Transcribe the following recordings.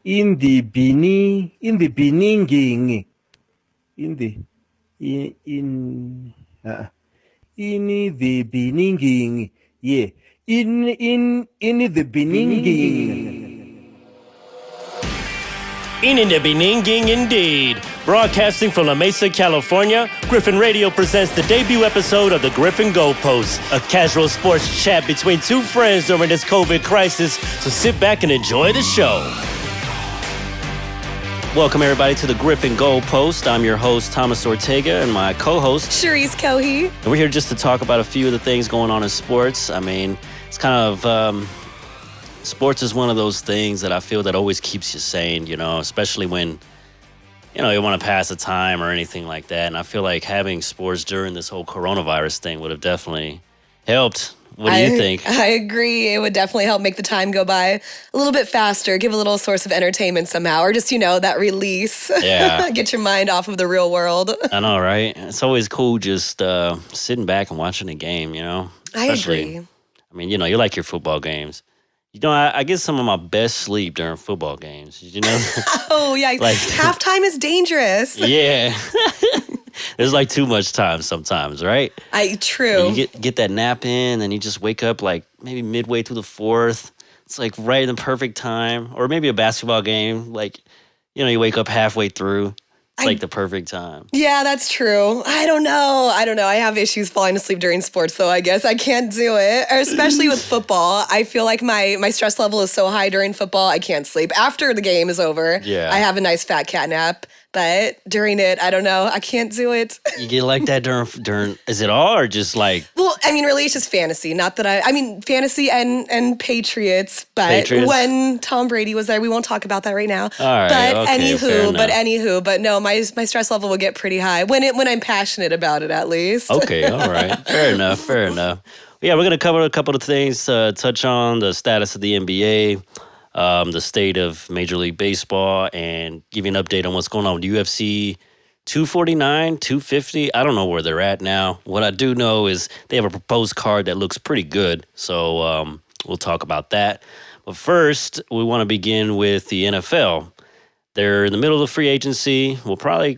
in the beginning, in the beginning, in the uh, in the beginning, yeah, in the beginning. In the beginning, indeed. Broadcasting from La Mesa, California, Griffin Radio presents the debut episode of the Griffin Goalpost, a casual sports chat between two friends during this COVID crisis, so sit back and enjoy the show. Welcome, everybody, to the Griffin Goalpost. I'm your host, Thomas Ortega, and my co-host, Sharisse Cohee. And we're here just to talk about a few of the things going on in sports. I mean, it's kind of... sports is one of those things that I feel that always keeps you sane, you know, especially when, you know, you want to pass the time or anything like that. And I feel like having sports during this whole coronavirus thing would have definitely helped. What do you think? I agree. It would definitely help make the time go by a little bit faster, give a little source of entertainment somehow, or just, you know, that release. Yeah. Get your mind off of the real world. I know, right? It's always cool just sitting back and watching a game, you know? Especially, I agree. I mean, you know, you like your football games. You know, I get some of my best sleep during football games, you know? Oh, yeah. Like, halftime is dangerous. Yeah. There's like too much time sometimes, right? True. You get that nap in, and you just wake up like maybe midway through the fourth. It's like right in the perfect time. Or maybe a basketball game, like, you know, you wake up halfway through. It's like the perfect time. Yeah, that's true. I don't know. I have issues falling asleep during sports, though, I guess. I can't do it, or especially with football. I feel like my stress level is so high during football, I can't sleep. After the game is over, I have a nice fat cat nap. But during it, I don't know. I can't do it. You get like that during is it all or just like? Well, I mean, really, it's just fantasy. Not that I mean, fantasy and Patriots. But when Tom Brady was there, we won't talk about that right now. All right. But okay, anywho, no, my stress level will get pretty high when I'm passionate about it, at least. Okay. All right. Fair enough. Yeah, we're gonna cover a couple of things. Touch on the status of the NBA. The state of Major League Baseball, and give you an update on what's going on with UFC 249, 250. I don't know where they're at now. What I do know is they have a proposed card that looks pretty good, so we'll talk about that. But first, we want to begin with the NFL. They're in the middle of free agency. We'll probably,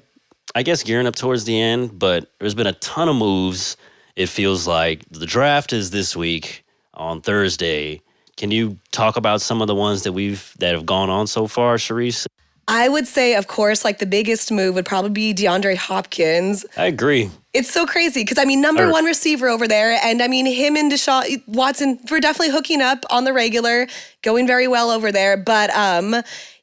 I guess, gearing up towards the end, but there's been a ton of moves. It feels like the draft is this week on Thursday. Can you talk about some of the ones that have gone on so far, Sharisse? I would say, of course, like the biggest move would probably be DeAndre Hopkins. I agree. It's so crazy because, I mean, number one receiver over there. And, I mean, him and Deshaun Watson were definitely hooking up on the regular, going very well over there. But,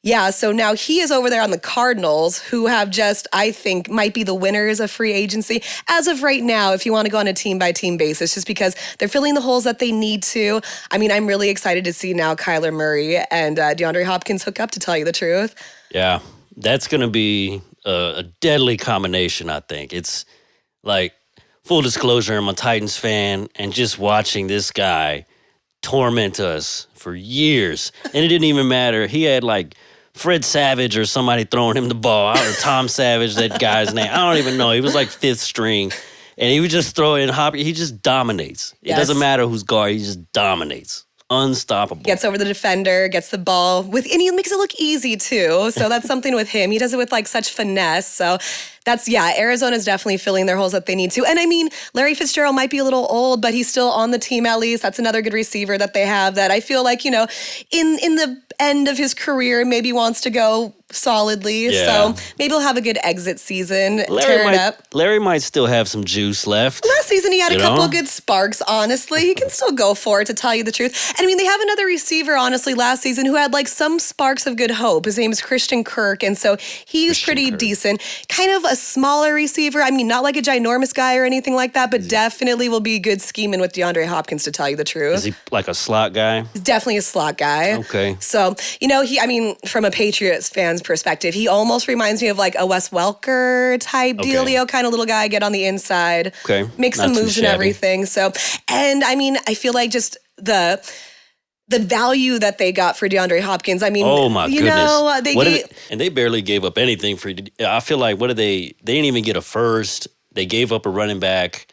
yeah, so now he is over there on the Cardinals, who have just, I think, might be the winners of free agency as of right now, if you want to go on a team-by-team basis, just because they're filling the holes that they need to. I mean, I'm really excited to see now Kyler Murray and DeAndre Hopkins hook up, to tell you the truth. Yeah, that's going to be a deadly combination, I think. It's like, full disclosure, I'm a Titans fan, and just watching this guy torment us for years, and it didn't even matter. He had, like, Fred Savage or somebody throwing him the ball. Or Tom Savage, that guy's name. I don't even know. He was like fifth string. And he would just throw it in Hopkins. He just dominates. It doesn't matter who's guard. He just dominates. Unstoppable. Gets over the defender, gets the ball and he makes it look easy too. So that's something with him. He does it with like such finesse. So that's, Arizona's definitely filling their holes that they need to. And I mean, Larry Fitzgerald might be a little old, but he's still on the team at least. That's another good receiver that they have that I feel like, you know, in the end of his career, maybe wants to go solidly. Yeah. So maybe he'll have a good exit season. Larry might still have some juice left. Last season, he had a couple of good sparks, honestly. He can still go for it, to tell you the truth. And I mean, they have another receiver, honestly, last season who had like some sparks of good hope. His name is Christian Kirk. And so he's pretty decent. Kind of a smaller receiver. I mean, not like a ginormous guy or anything like that, but definitely will be good scheming with DeAndre Hopkins, to tell you the truth. Is he like a slot guy? He's definitely a slot guy. Okay. So, you know, from a Patriots fan's perspective, he almost reminds me of like a Wes Welker type dealio, kind of little guy, get on the inside, make some moves and everything. So, and I mean, I feel like just the value that they got for DeAndre Hopkins. I mean, oh my goodness. And they barely gave up anything for. I feel like they didn't even get a first. They gave up a running back.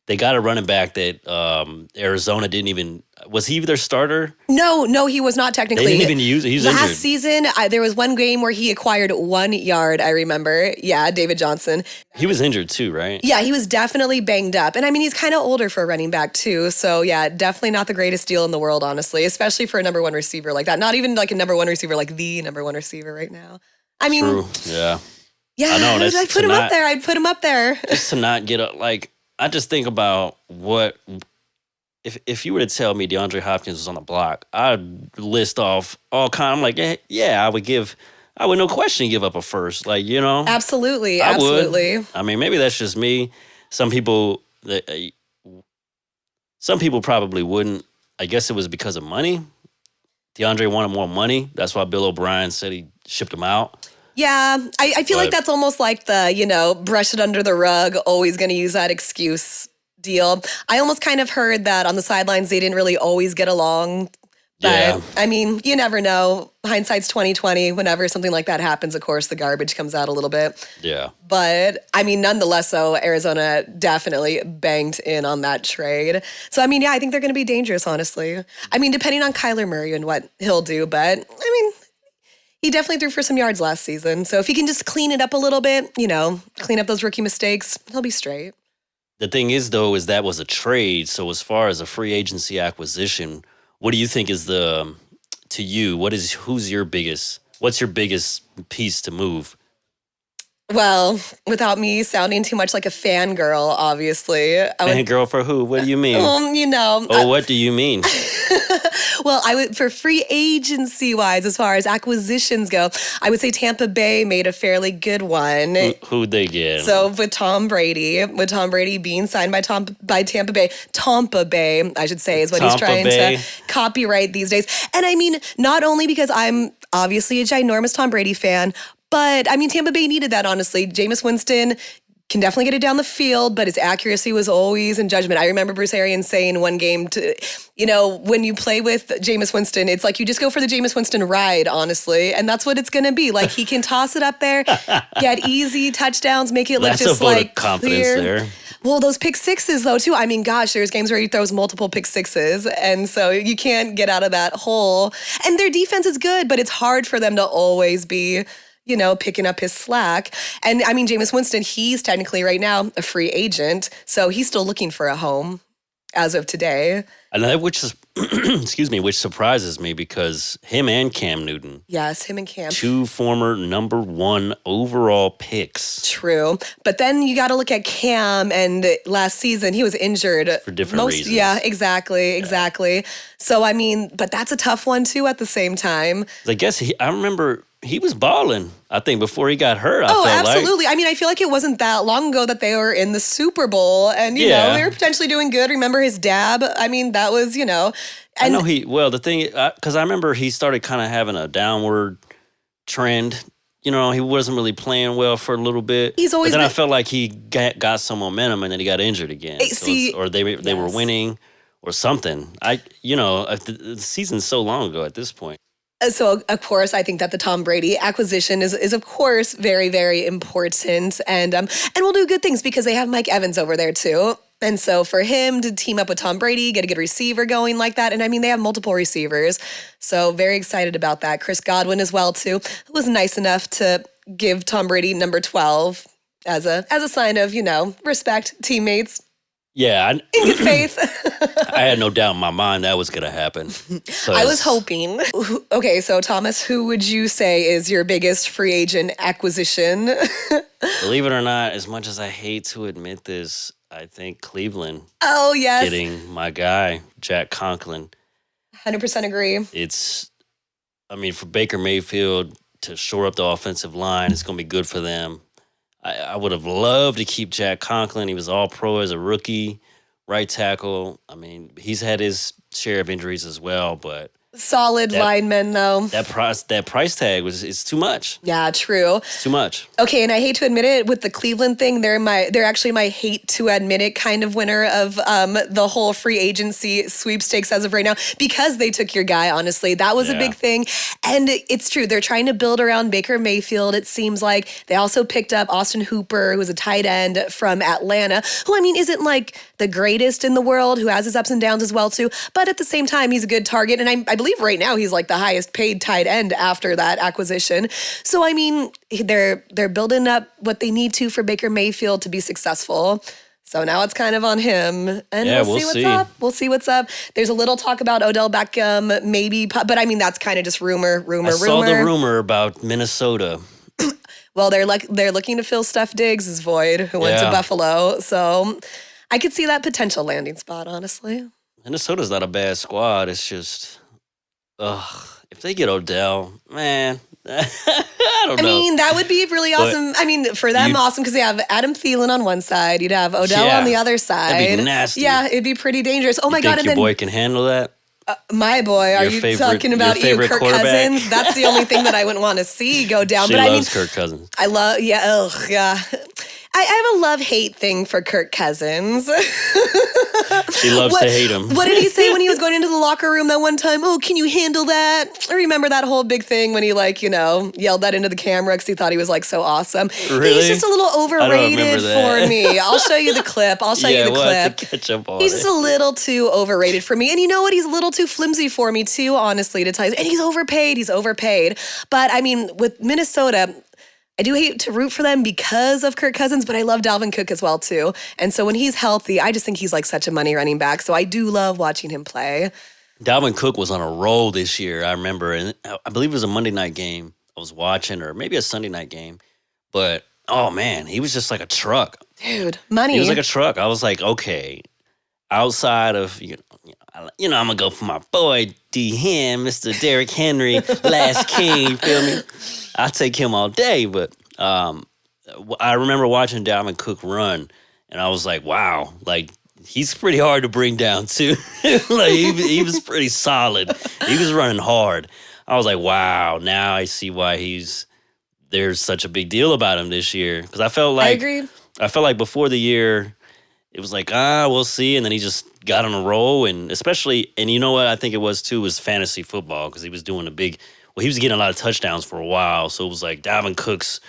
they got a running back that Arizona didn't even. Was he their starter? No, he was not technically. They didn't even use it. He's Last injured. season, there was one game where he acquired 1 yard, I remember. Yeah, David Johnson. He was injured too, right? Yeah, he was definitely banged up. And I mean, he's kind of older for a running back too. So yeah, definitely not the greatest deal in the world, honestly, especially for a number one receiver like that. Not even like a number one receiver, like the number one receiver right now. I mean, True. Yeah. Yeah, I know, I'd put him up there. I'd put him up there. Just to not get up, like, I just think about what if you were to tell me DeAndre Hopkins was on the block, I'd list off all kind. I'm like, yeah, I would no question give up a first, like, you know. Absolutely, I absolutely. would. I mean, maybe that's just me. Some people probably wouldn't. I guess it was because of money. DeAndre wanted more money. That's why Bill O'Brien said he shipped him out. Yeah, I feel like that's almost like the, brush it under the rug, always going to use that excuse deal. I almost kind of heard that on the sidelines they didn't really always get along. But, Yeah. I mean, you never know. Hindsight's 20/20. Whenever something like that happens, of course, the garbage comes out a little bit. Yeah. But, I mean, nonetheless, though, Arizona definitely banked in on that trade. So, I mean, yeah, I think they're going to be dangerous, honestly. I mean, depending on Kyler Murray and what he'll do. But, I mean, he definitely threw for some yards last season. So if he can just clean it up a little bit, clean up those rookie mistakes, he'll be straight. The thing is, though, is that was a trade. So as far as a free agency acquisition, what do you think is what's your biggest piece to move? Well, without me sounding too much like a fangirl, obviously. Fangirl for who? What do you mean? What do you mean? Well, I would, for free agency wise, as far as acquisitions go, I would say Tampa Bay made a fairly good one. Who'd they get? So with Tom Brady being signed by Tampa Bay, I should say, is what he's trying to copyright these days. And I mean, not only because I'm obviously a ginormous Tom Brady fan, but I mean, Tampa Bay needed that, honestly. Jameis Winston can definitely get it down the field, but his accuracy was always in judgment. I remember Bruce Arians saying one game when you play with Jameis Winston, it's like you just go for the Jameis Winston ride, honestly. And that's what it's going to be. Like, he can toss it up there, get easy touchdowns, make it look That's just a vote like of confidence clear. there. Well, those pick sixes, though, too. I mean, gosh, there's games where he throws multiple pick sixes. And so you can't get out of that hole. And their defense is good, but it's hard for them to always be picking up his slack. And I mean, Jameis Winston, he's technically right now a free agent. So he's still looking for a home as of today. And that, which surprises me because him and Cam Newton. Yes, him and Cam. 2 former number 1 overall picks. True. But then you got to look at Cam, and last season he was injured. For different reasons. Yeah, exactly. So, I mean, but that's a tough one too at the same time. I guess I remember he was balling, I think, before he got hurt. Oh, absolutely. I mean, I feel like it wasn't that long ago that they were in the Super Bowl and, they were potentially doing good. Remember his dab? I mean, that was, And I know the thing, because I remember he started kind of having a downward trend. He wasn't really playing well for a little bit. He's always I felt like he got some momentum and then he got injured again. Or they were winning or something. The season's so long ago at this point. So, of course, I think that the Tom Brady acquisition is of course, very, very important. And we'll do good things because they have Mike Evans over there, too. And so for him to team up with Tom Brady, get a good receiver going like that. And I mean, they have multiple receivers. So very excited about that. Chris Godwin as well, too. It was nice enough to give Tom Brady number 12 as a sign of, respect, teammates. Yeah. In good faith. I had no doubt in my mind that was going to happen. I was hoping. Okay, so Thomas, who would you say is your biggest free agent acquisition? Believe it or not, as much as I hate to admit this, I think Cleveland. Oh, yes. Getting my guy, Jack Conklin. 100% agree. For Baker Mayfield to shore up the offensive line, it's going to be good for them. I would have loved to keep Jack Conklin. He was all pro as a rookie, right tackle. I mean, he's had his share of injuries as well, but Solid linemen, though. That price tag is too much. Yeah, true. It's too much. Okay, and I hate to admit it, with the Cleveland thing, they're actually my hate to admit it kind of winner of the whole free agency sweepstakes as of right now, because they took your guy, honestly. That was a big thing. And it's true. They're trying to build around Baker Mayfield, it seems like. They also picked up Austin Hooper, who was a tight end from Atlanta, who, I mean, isn't like the greatest in the world, who has his ups and downs as well, too. But at the same time, he's a good target. And I believe right now he's like the highest paid tight end after that acquisition. So, I mean, they're building up what they need to for Baker Mayfield to be successful. So now it's kind of on him. And we'll see what's up. We'll see what's up. There's a little talk about Odell Beckham, maybe. But, I mean, that's kind of just rumor. I saw the rumor about Minnesota. Well, they're looking to fill Steph Diggs' void, who went to Buffalo. So I could see that potential landing spot, honestly. Minnesota's not a bad squad. It's just... if they get Odell, man, I don't know. I mean, that would be really awesome. I mean, for them, awesome, because they have Adam Thielen on one side, you'd have Odell on the other side. That'd be nasty. Yeah, it'd be pretty dangerous. Oh my God! And your boy can handle that? My boy, are you talking about Kirk Cousins? That's the only thing that I wouldn't want to see go down. She loves Kirk Cousins. I love, yeah. I have a love-hate thing for Kirk Cousins. She loves to hate him. What did he say when he was going into the locker room that one time? Oh, can you handle that? I remember that whole big thing when he, yelled that into the camera because he thought he was, so awesome. Really? He's just a little overrated for me. I'll show you the clip. We'll have to catch up on He's just a little too overrated for me. And you know what? He's a little too flimsy for me, too, honestly, to tell you. And he's overpaid. But, I mean, with Minnesota... I do hate to root for them because of Kirk Cousins, but I love Dalvin Cook as well, too. And so when he's healthy, I just think he's such a money running back. So I do love watching him play. Dalvin Cook was on a roll this year, I remember. And I believe it was a Monday night game I was watching, or maybe a Sunday night game. But, oh, man, he was just like a truck. Dude, money. He was like a truck. I was like, okay, outside of, I'm going to go for my boy, D-Hen, Mr. Derrick Henry, last king, you feel me? I'll take him all day, but I remember watching Dalvin Cook run, and I was like, wow, he's pretty hard to bring down, too. He was pretty solid. He was running hard. I was like, wow, now I see why there's such a big deal about him this year. Because I felt like... I agree. I felt like before the year, it was like, we'll see, and then he just got on a roll, and especially, and you know what I think it was, too, was fantasy football, because he was doing he was getting a lot of touchdowns for a while, so it was like Dalvin Cook's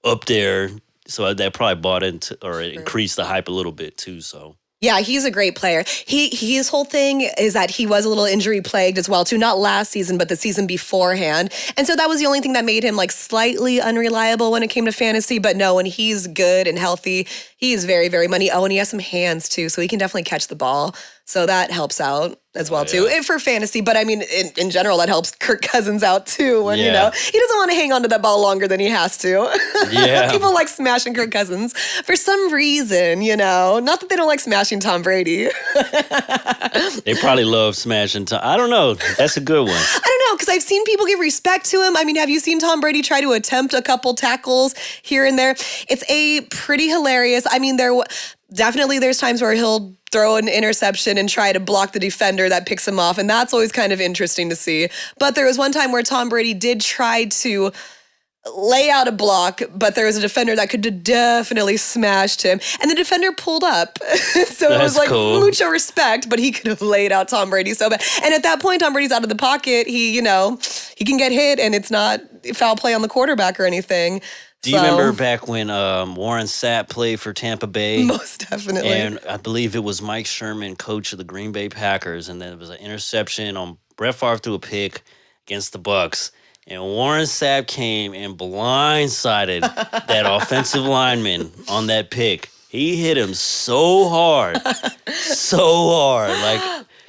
up there, so that probably bought into or increased the hype a little bit too. So yeah, he's a great player. His whole thing is that he was a little injury plagued as well too, not last season but the season beforehand, and so that was the only thing that made him slightly unreliable when it came to fantasy. But no, when he's good and healthy, he is very, very money. Oh, and he has some hands too, so he can definitely catch the ball. So that helps out as well, too, for fantasy. But, I mean, in general, that helps Kirk Cousins out, too, when, he doesn't want to hang on to that ball longer than he has to. Yeah. People like smashing Kirk Cousins for some reason, Not that they don't like smashing Tom Brady. They probably love smashing Tom. I don't know. That's a good one. I don't know, because I've seen people give respect to him. I mean, have you seen Tom Brady try to attempt a couple tackles here and there? It's pretty hilarious. I mean, definitely there's times where he'll throw an interception and try to block the defender that picks him off, and that's always kind of interesting to see. But there was one time where Tom Brady did try to lay out a block, but there was a defender that could definitely smashed him, and the defender pulled up. So it was cool. Mucho respect, but he could have laid out Tom Brady so bad. And at that point, Tom Brady's out of the pocket. He can get hit, and it's not foul play on the quarterback or anything. Do you remember back when Warren Sapp played for Tampa Bay? Most definitely. And I believe it was Mike Sherman, coach of the Green Bay Packers, and then it was an interception on Brett Favre threw a pick against the Bucks. And Warren Sapp came and blindsided that offensive lineman on that pick. He hit him so hard.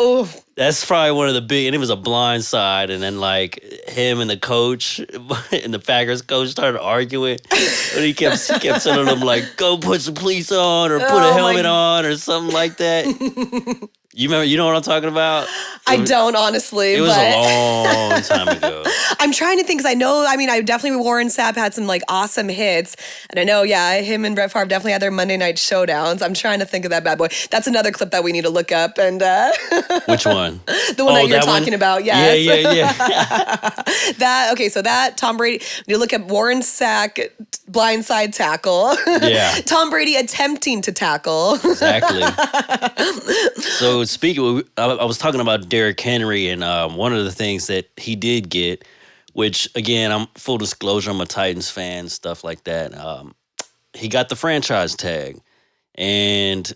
Oh, that's probably one of the big, and it was a blind side. And then him and the coach and the Packers coach started arguing. But he kept telling them go put some cleats on or put a helmet on or something like that. You remember? You know what I'm talking about? I don't, honestly. It was but a long time ago. I'm trying to think because I definitely Warren Sapp had some like awesome hits. And I know, him and Brett Favre definitely had their Monday night showdowns. I'm trying to think of that bad boy. That's another clip that we need to look up. And Which one? The one that you're talking about, yes. Yeah. So that Tom Brady, you look at Warren Sapp blindside tackle. Yeah. Tom Brady attempting to tackle. Exactly. So speaking, I was talking about Derrick Henry, and one of the things that he did get, which again, I'm full disclosure, I'm a Titans fan, stuff like that. He got the franchise tag, and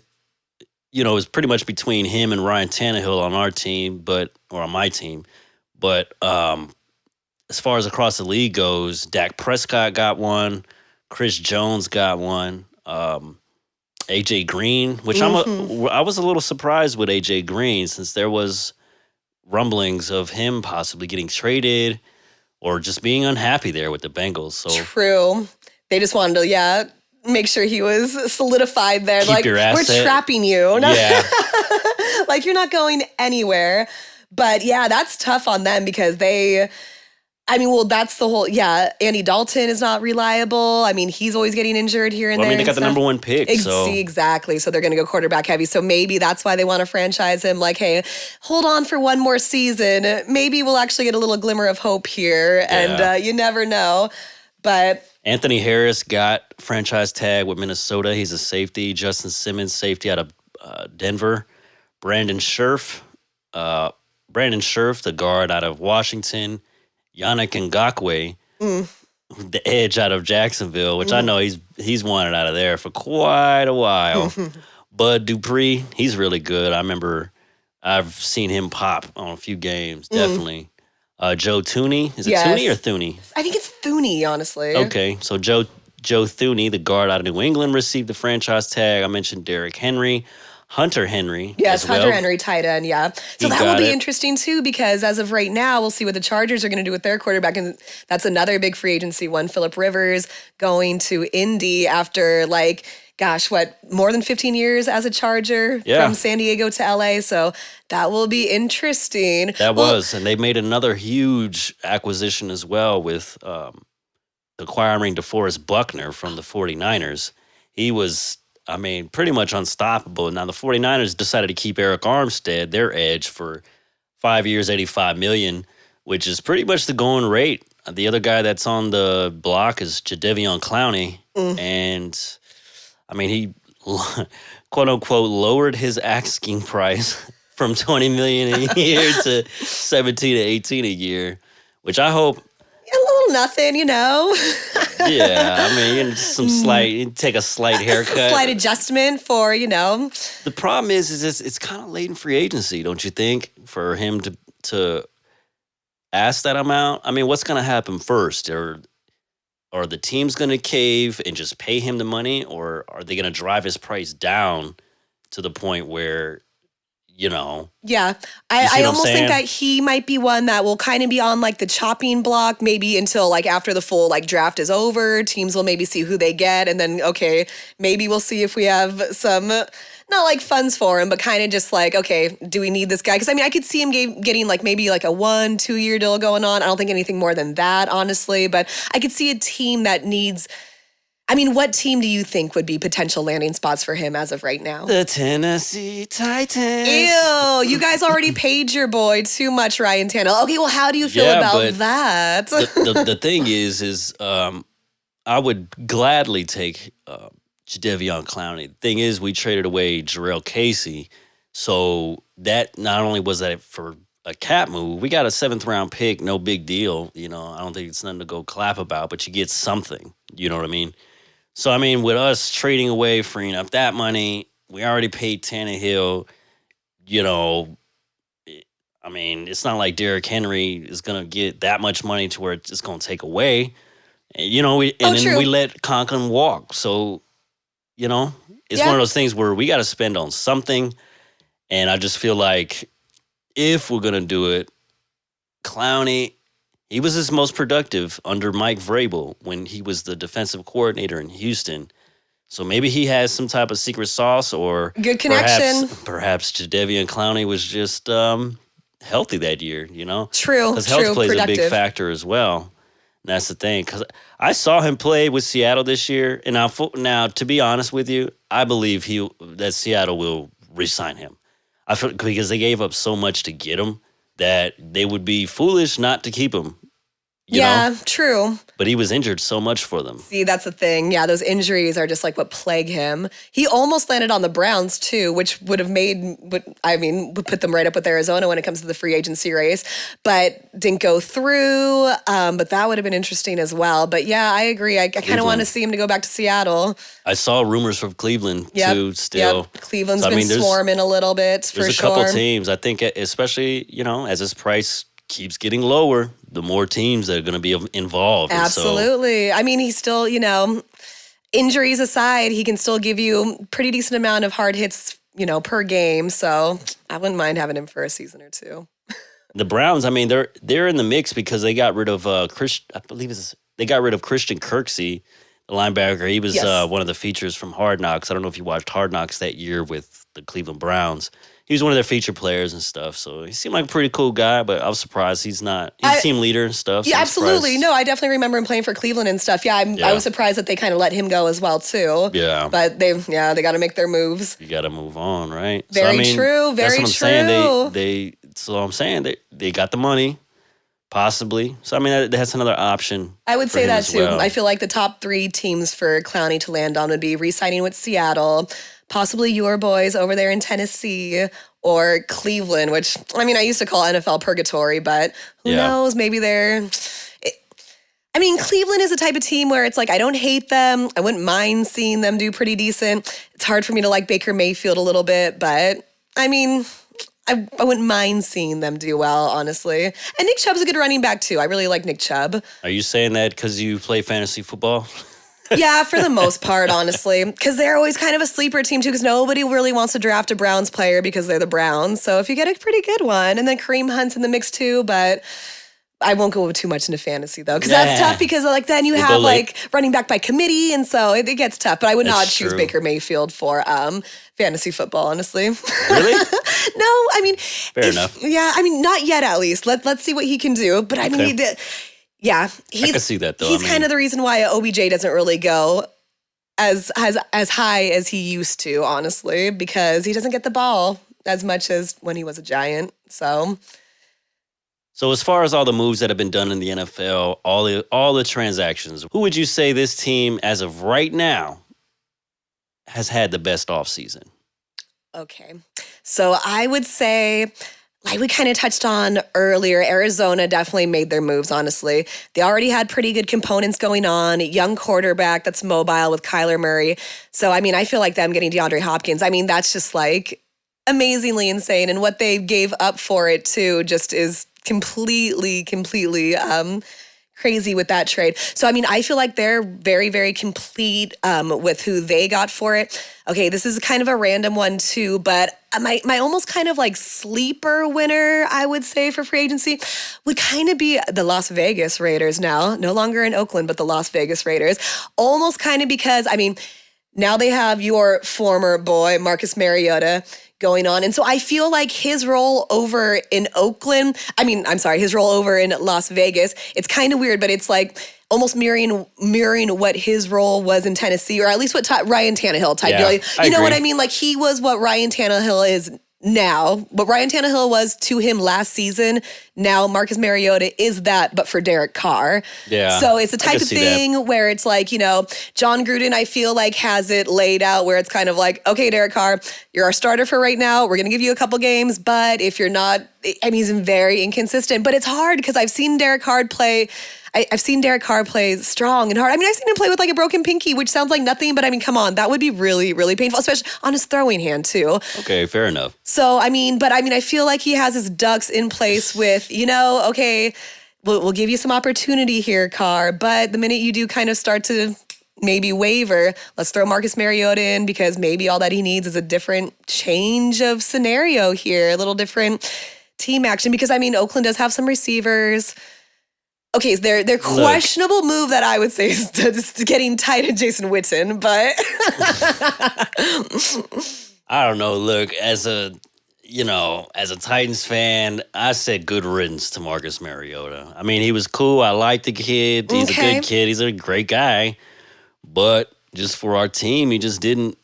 it was pretty much between him and Ryan Tannehill on our team, or on my team. But as far as across the league goes, Dak Prescott got one, Chris Jones got one. AJ Green, which I was a little surprised with AJ Green, since there was rumblings of him possibly getting traded or just being unhappy there with the Bengals. So true. They just wanted to, make sure he was solidified there. Keep like, your we're asset. trapping you. No? Yeah. Like, you're not going anywhere. But that's tough on them because that's the whole, Andy Dalton is not reliable. He's always getting injured here and there. They got the number one pick. Exactly. So they're going to go quarterback heavy. So maybe that's why they want to franchise him. Like, hey, hold on for one more season. Maybe we'll actually get a little glimmer of hope here. Yeah. And you never know. But Anthony Harris got franchise tag with Minnesota. He's a safety. Justin Simmons, safety out of Denver. Brandon Scherf, the guard out of Washington. Yannick Ngakoue, the edge out of Jacksonville, which I know he's wanted out of there for quite a while. Bud Dupree, he's really good. I remember I've seen him pop on a few games, definitely. Joe Thuney. Is it Thuney or Thuney? I think it's Thuney, honestly. Okay, so Joe Thuney, the guard out of New England, received the franchise tag. I mentioned Derrick Henry. Hunter Henry. Yes, as well. Hunter Henry, tight end, yeah. So that will be interesting, too, because as of right now, we'll see what the Chargers are going to do with their quarterback. And that's another big free agency one. Phillip Rivers going to Indy after, more than 15 years as a Charger from San Diego to LA. So that will be interesting. And they made another huge acquisition as well with acquiring DeForest Buckner from the 49ers. He was pretty much unstoppable. Now, the 49ers decided to keep Eric Armstead, their edge, for 5 years, $85 million, which is pretty much the going rate. The other guy that's on the block is Jadeveon Clowney. And, he, quote-unquote, lowered his asking price from $20 million a year to $17 to $18 a year, which I hope... A little nothing, Yeah, some slight, take a slight haircut. A slight adjustment for, The problem is it's kind of late in free agency, don't you think, for him to ask that amount? What's going to happen first? Are the teams going to cave and just pay him the money, or are they going to drive his price down to the point where... Yeah. I almost think that he might be one that will kind of be on the chopping block, maybe until after the full draft is over. Teams will maybe see who they get, and then maybe we'll see if we have some not funds for him, but kind of just do we need this guy? Because I could see him getting maybe a 1-2 year deal going on. I don't think anything more than that, honestly, but I could see a team that needs. What team do you think would be potential landing spots for him as of right now? The Tennessee Titans. Ew, you guys already paid your boy too much, Ryan Tannehill. Okay, well, how do you feel about that? the thing is I would gladly take Jadeveon Clowney. The thing is, we traded away Jarrell Casey, so that not only was that for a cap move, we got a 7th-round pick, no big deal. I don't think it's nothing to go clap about, but you get something. You know what I mean? So, with us trading away, freeing up that money, we already paid Tannehill. It's not like Derrick Henry is going to get that much money to where it's going to take away. And, then we let Conklin walk. So, it's one of those things where we got to spend on something. And I just feel like if we're going to do it, Clowney... He was his most productive under Mike Vrabel when he was the defensive coordinator in Houston. So maybe he has some type of secret sauce, or Good connection. Perhaps Jadeveon Clowney was just healthy that year, True, because health plays productive. a big factor as well. And that's the thing, because I saw him play with Seattle this year, and now to be honest with you, I believe that Seattle will re-sign him. I feel because they gave up so much to get him that they would be foolish not to keep him. You know? True. But he was injured so much for them. See, that's the thing. Yeah, those injuries are just like what plague him. He almost landed on the Browns too, which would put them right up with Arizona when it comes to the free agency race, but didn't go through. But that would have been interesting as well. But yeah, I agree. I kind of want to see him to go back to Seattle. I saw rumors from Cleveland too still. Yep. Cleveland's been swarming a little bit for sure. There's a couple teams. I think especially, as his price keeps getting lower, the more teams that are going to be involved. Absolutely. I mean, he's still, injuries aside, he can still give you pretty decent amount of hard hits, per game. So I wouldn't mind having him for a season or two. The Browns, I mean, they're in the mix because they got rid of they got rid of Christian Kirksey, the linebacker. He was one of the features from Hard Knocks. I don't know if you watched Hard Knocks that year with the Cleveland Browns. He was one of their featured players and stuff, so he seemed like a pretty cool guy, but I was surprised he's not. He's a team leader and stuff. Yeah, absolutely. No, I definitely remember him playing for Cleveland and stuff. Yeah, I was surprised that they kind of let him go as well, too. Yeah. But they got to make their moves. You got to move on, right? Very true, very that's what I'm saying. I'm saying they got the money, possibly. So, I mean, that's another option. I would say that, too. Well. I feel like the top 3 teams for Clowney to land on would be re-signing with Seattle, possibly your boys over there in Tennessee, or Cleveland, which, I mean, I used to call NFL purgatory, but who knows? Maybe Cleveland is the type of team where it's like, I don't hate them. I wouldn't mind seeing them do pretty decent. It's hard for me to like Baker Mayfield a little bit, but I mean, I wouldn't mind seeing them do well, honestly. And Nick Chubb's a good running back, too. I really like Nick Chubb. Are you saying that because you play fantasy football? Yeah, for the most part, honestly. Because they're always kind of a sleeper team, too, because nobody really wants to draft a Browns player because they're the Browns. So if you get a pretty good one, and then Kareem Hunt's in the mix, too, but I won't go too much into fantasy, though, because that's tough because, then you have, running back by committee, and so it gets tough. But I would not choose Baker Mayfield for fantasy football, honestly. Really? No, I mean... Fair enough. Yeah, I mean, not yet, at least. Let's see what he can do. But, I mean, he did... Yeah, I can see that though. He's kind of the reason why OBJ doesn't really go as high as he used to, honestly, because he doesn't get the ball as much as when he was a Giant. So as far as all the moves that have been done in the NFL, all the transactions, who would you say this team, as of right now, has had the best offseason? Okay, so I would say, like we kind of touched on earlier, Arizona definitely made their moves, honestly. They already had pretty good components going on, a young quarterback that's mobile with Kyler Murray. So, I mean, I feel like them getting DeAndre Hopkins, I mean, that's just amazingly insane. And what they gave up for it, too, just is completely crazy with that trade. So, I mean, I feel like they're very, very complete with who they got for it. Okay, this is kind of a random one too, but my almost kind of sleeper winner, I would say, for free agency would kind of be the Las Vegas Raiders now. No longer in Oakland, but the Las Vegas Raiders. Almost kind of because, I mean, now they have your former boy, Marcus Mariota, going on. And so I feel like his role over in his role over in Las Vegas, it's kind of weird, but it's almost mirroring what his role was in Tennessee, or at least what Ryan Tannehill type deal. You know what I mean? He was what Ryan Tannehill is now. What Ryan Tannehill was to him last season, now Marcus Mariota is that, but for Derek Carr. Yeah. So it's the type of thing where it's John Gruden, I feel has it laid out where it's kind of okay, Derek Carr, you're our starter for right now. We're going to give you a couple games, but if you're not, I mean, he's very inconsistent, but it's hard because I've seen Derek Carr play strong and hard. I mean, I've seen him play with a broken pinky, which sounds like nothing, but I mean, come on, that would be really, really painful, especially on his throwing hand too. Okay, fair enough. So, I feel like he has his ducks in place with, okay, we'll give you some opportunity here, Carr, but the minute you do kind of start to maybe waver, let's throw Marcus Mariota in because maybe all that he needs is a different change of scenario here, a little different team action because, Oakland does have some receivers. Okay, their questionable move that I would say is getting tight at Jason Witten, but I don't know. Look, as a Titans fan, I said good riddance to Marcus Mariota. I mean, he was cool. I like the kid. He's a good kid. He's a great guy. But just for our team, he just didn't.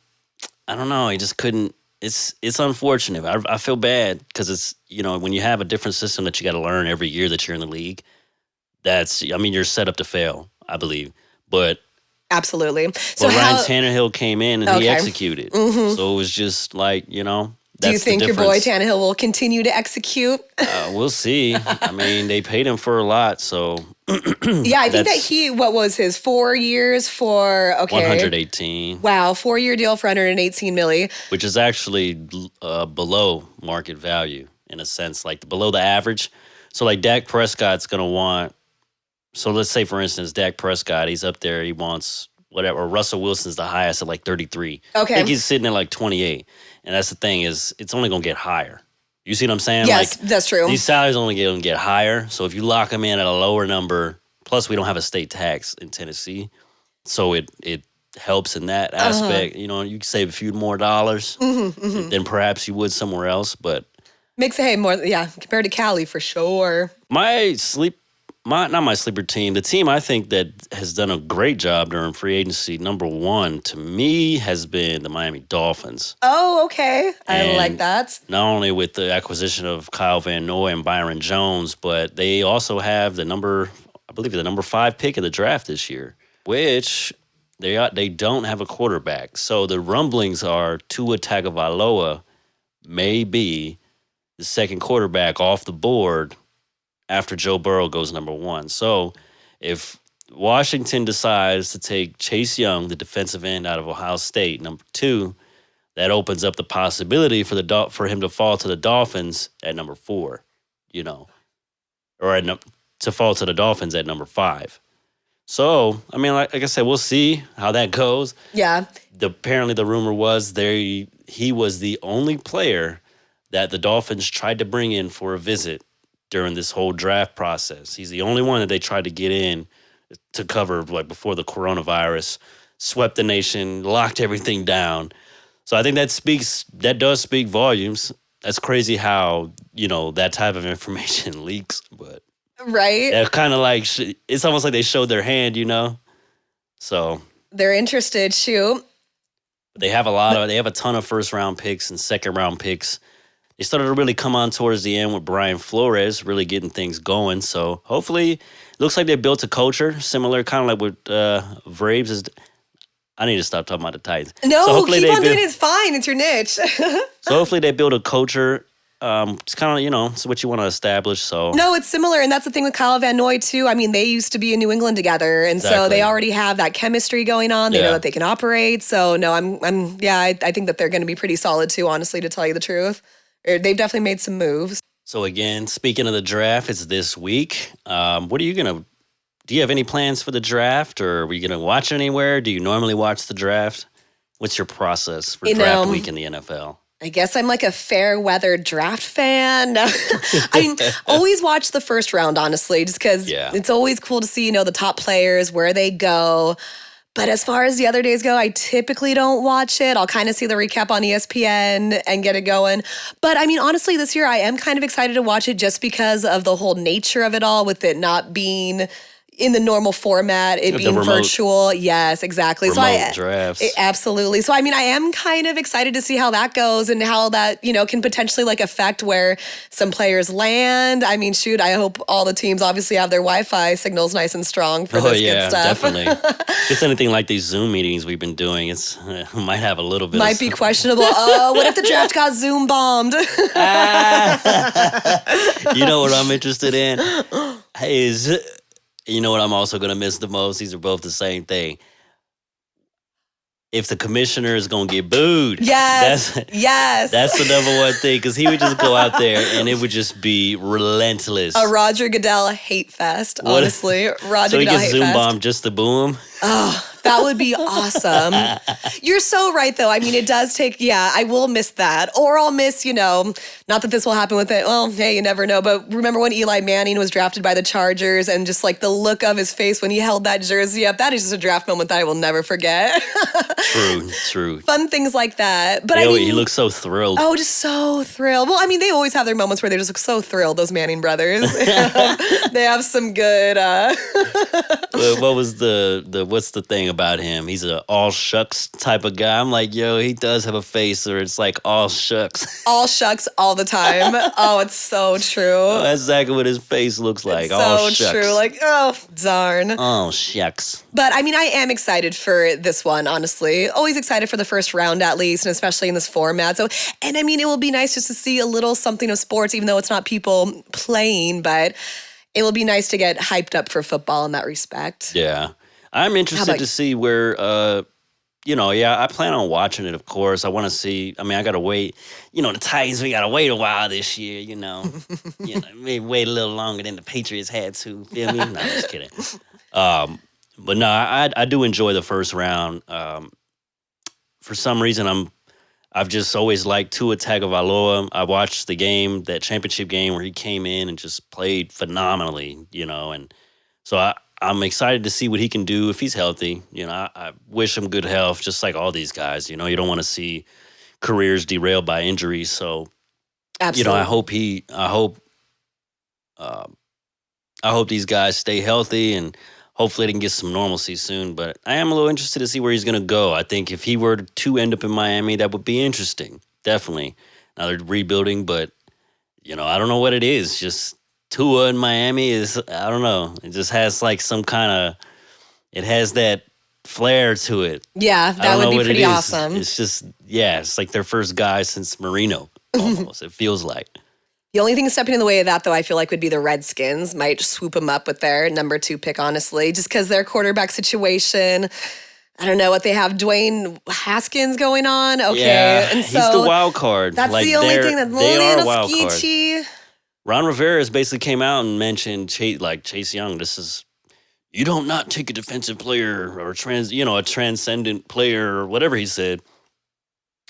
I don't know. He just couldn't. It's unfortunate. I feel bad because it's, when you have a different system that you got to learn every year that you're in the league. You're set up to fail, I believe. But absolutely. Ryan Tannehill came in and he executed. Mm-hmm. So it was just like, do you think your boy Tannehill will continue to execute? We'll see. I mean, they paid him for a lot, so. Yeah, I think that what was his 4 years for, 118. Wow, 4-year deal for 118 milli. Which is actually below market value in a sense, like below the average. So like Dak Prescott's going to want, so let's say for instance, Dak Prescott, he's up there, he wants whatever, Russell Wilson's the highest at like 33. Okay. I think he's sitting at like 28. And that's the thing is, it's only going to get higher. You see what I'm saying? Yes, that's true. These salaries only going to get higher. So if you lock them in at a lower number, plus we don't have a state tax in Tennessee, so it helps in that aspect. You can save a few more dollars than perhaps you would somewhere else. But makes it more, compared to Cali for sure. Not my sleeper team. The team I think that has done a great job during free agency, number one, to me, has been the Miami Dolphins. Oh, okay. I like that. Not only with the acquisition of Kyle Van Noy and Byron Jones, but they also have the number 5 pick of the draft this year, which they don't have a quarterback. So the rumblings are Tua Tagovailoa may be the second quarterback off the board after Joe Burrow goes number 1. So if Washington decides to take Chase Young, the defensive end out of Ohio State, number 2, that opens up the possibility for him to fall to the Dolphins at number 4, or to fall to the Dolphins at number 5. So, I mean, like I said, we'll see how that goes. Yeah. Apparently the rumor was he was the only player that the Dolphins tried to bring in for a visit during this whole draft process. He's the only one that they tried to get in to cover, like, before the coronavirus swept the nation, locked everything down. So I think that does speak volumes. That's crazy how, that type of information leaks, but right. They're kind of like, it's almost like they showed their hand, So they're interested, shoot. They have a ton of first round picks and second round picks. They started to really come on towards the end with Brian Flores really getting things going. So hopefully, it looks like they built a culture similar, kind of like what Vrabes is. I need to stop talking about the Titans. No, so keep on doing it. It's fine. It's your niche. So hopefully they build a culture. It's kind of, it's what you want to establish. So no, it's similar. And that's the thing with Kyle Van Noy, too. I mean, they used to be in New England together. And so they already have that chemistry going on. They know that they can operate. So no, I think that they're going to be pretty solid, too, honestly, to tell you the truth. They've definitely made some moves. So again, speaking of the draft, it's this week. Do you have any plans for the draft, or are you going to watch it anywhere? Do you normally watch the draft? What's your process for draft week in the NFL? I guess I'm like a fair weather draft fan. I always watch the first round, honestly, just because it's always cool to see, the top players, where they go. But as far as the other days go, I typically don't watch it. I'll kind of see the recap on ESPN and get it going. But I mean, honestly, this year I am kind of excited to watch it just because of the whole nature of it all, with it not being in the normal format, it being virtual. Yes, exactly. Remote drafts. Absolutely. So, I mean, I am kind of excited to see how that goes and how that, can potentially like affect where some players land. I mean, shoot, I hope all the teams obviously have their Wi-Fi signals nice and strong for this good stuff. Definitely. If it's anything like these Zoom meetings we've been doing, it might have a little bit Might be questionable. Oh, what if the draft got Zoom bombed? You know what I'm interested in? You know what I'm also going to miss the most? These are both the same thing. If the commissioner is going to get booed. Yes. That's the number one thing, because he would just go out there and it would just be relentless. A Roger Goodell hate fest, honestly. Roger Goodell hate fest. So he gets Zoom bombed just to boo him? Oh, That would be awesome. You're so right, though. I mean, it does take, I will miss that. Or I'll miss, not that this will happen with it. Well, hey, you never know. But remember when Eli Manning was drafted by the Chargers and just like the look of his face when he held that jersey up? That is just a draft moment that I will never forget. True. Fun things like that. But he looks so thrilled. Oh, just so thrilled. Well, I mean, they always have their moments where they just look so thrilled, those Manning brothers. They have some good... What was what's the thing about him? He's a all shucks type of guy. I'm like, yo, he does have a face where it's like all shucks. All shucks all the time. Oh, it's so true. That's exactly what his face looks like. It's all so shucks. true. Like, oh, darn. Oh, shucks. But I mean, I am excited for this one, honestly. Always excited for the first round at least, and especially in this format. So, and I mean, it will be nice just to see a little something of sports, even though it's not people playing, but it will be nice to get hyped up for football in that respect. Yeah. I'm interested to see where, I plan on watching it, of course. I want to see, I got to wait. The Titans, we got to wait a while this year, maybe wait a little longer than the Patriots had to, feel me? No, I'm just kidding. But no, I do enjoy the first round. For some reason, I've just always liked Tua Tagovailoa. I watched the game, that championship game where he came in and just played phenomenally, and so I'm excited to see what he can do if he's healthy. I wish him good health, just like all these guys. You don't want to see careers derailed by injuries. So, absolutely. I hope these guys stay healthy and hopefully they can get some normalcy soon. But I am a little interested to see where he's going to go. I think if he were to end up in Miami, that would be interesting. Definitely. Now they're rebuilding, but, I don't know what it is. Just Tua in Miami is, I don't know. It just has like it has that flair to it. Yeah, that would be pretty awesome. It's just, it's like their first guy since Marino, almost, it feels like. The only thing stepping in the way of that, though, I feel like would be the Redskins. Might swoop them up with their number 2 pick, honestly, just because their quarterback situation. I don't know what they have. Dwayne Haskins going on. Okay. Yeah, and so he's the wild card. That's the only thing that's a little sketchy. Ron Rivera basically came out and mentioned Chase Young. You don't not take a defensive player or a transcendent player or whatever he said.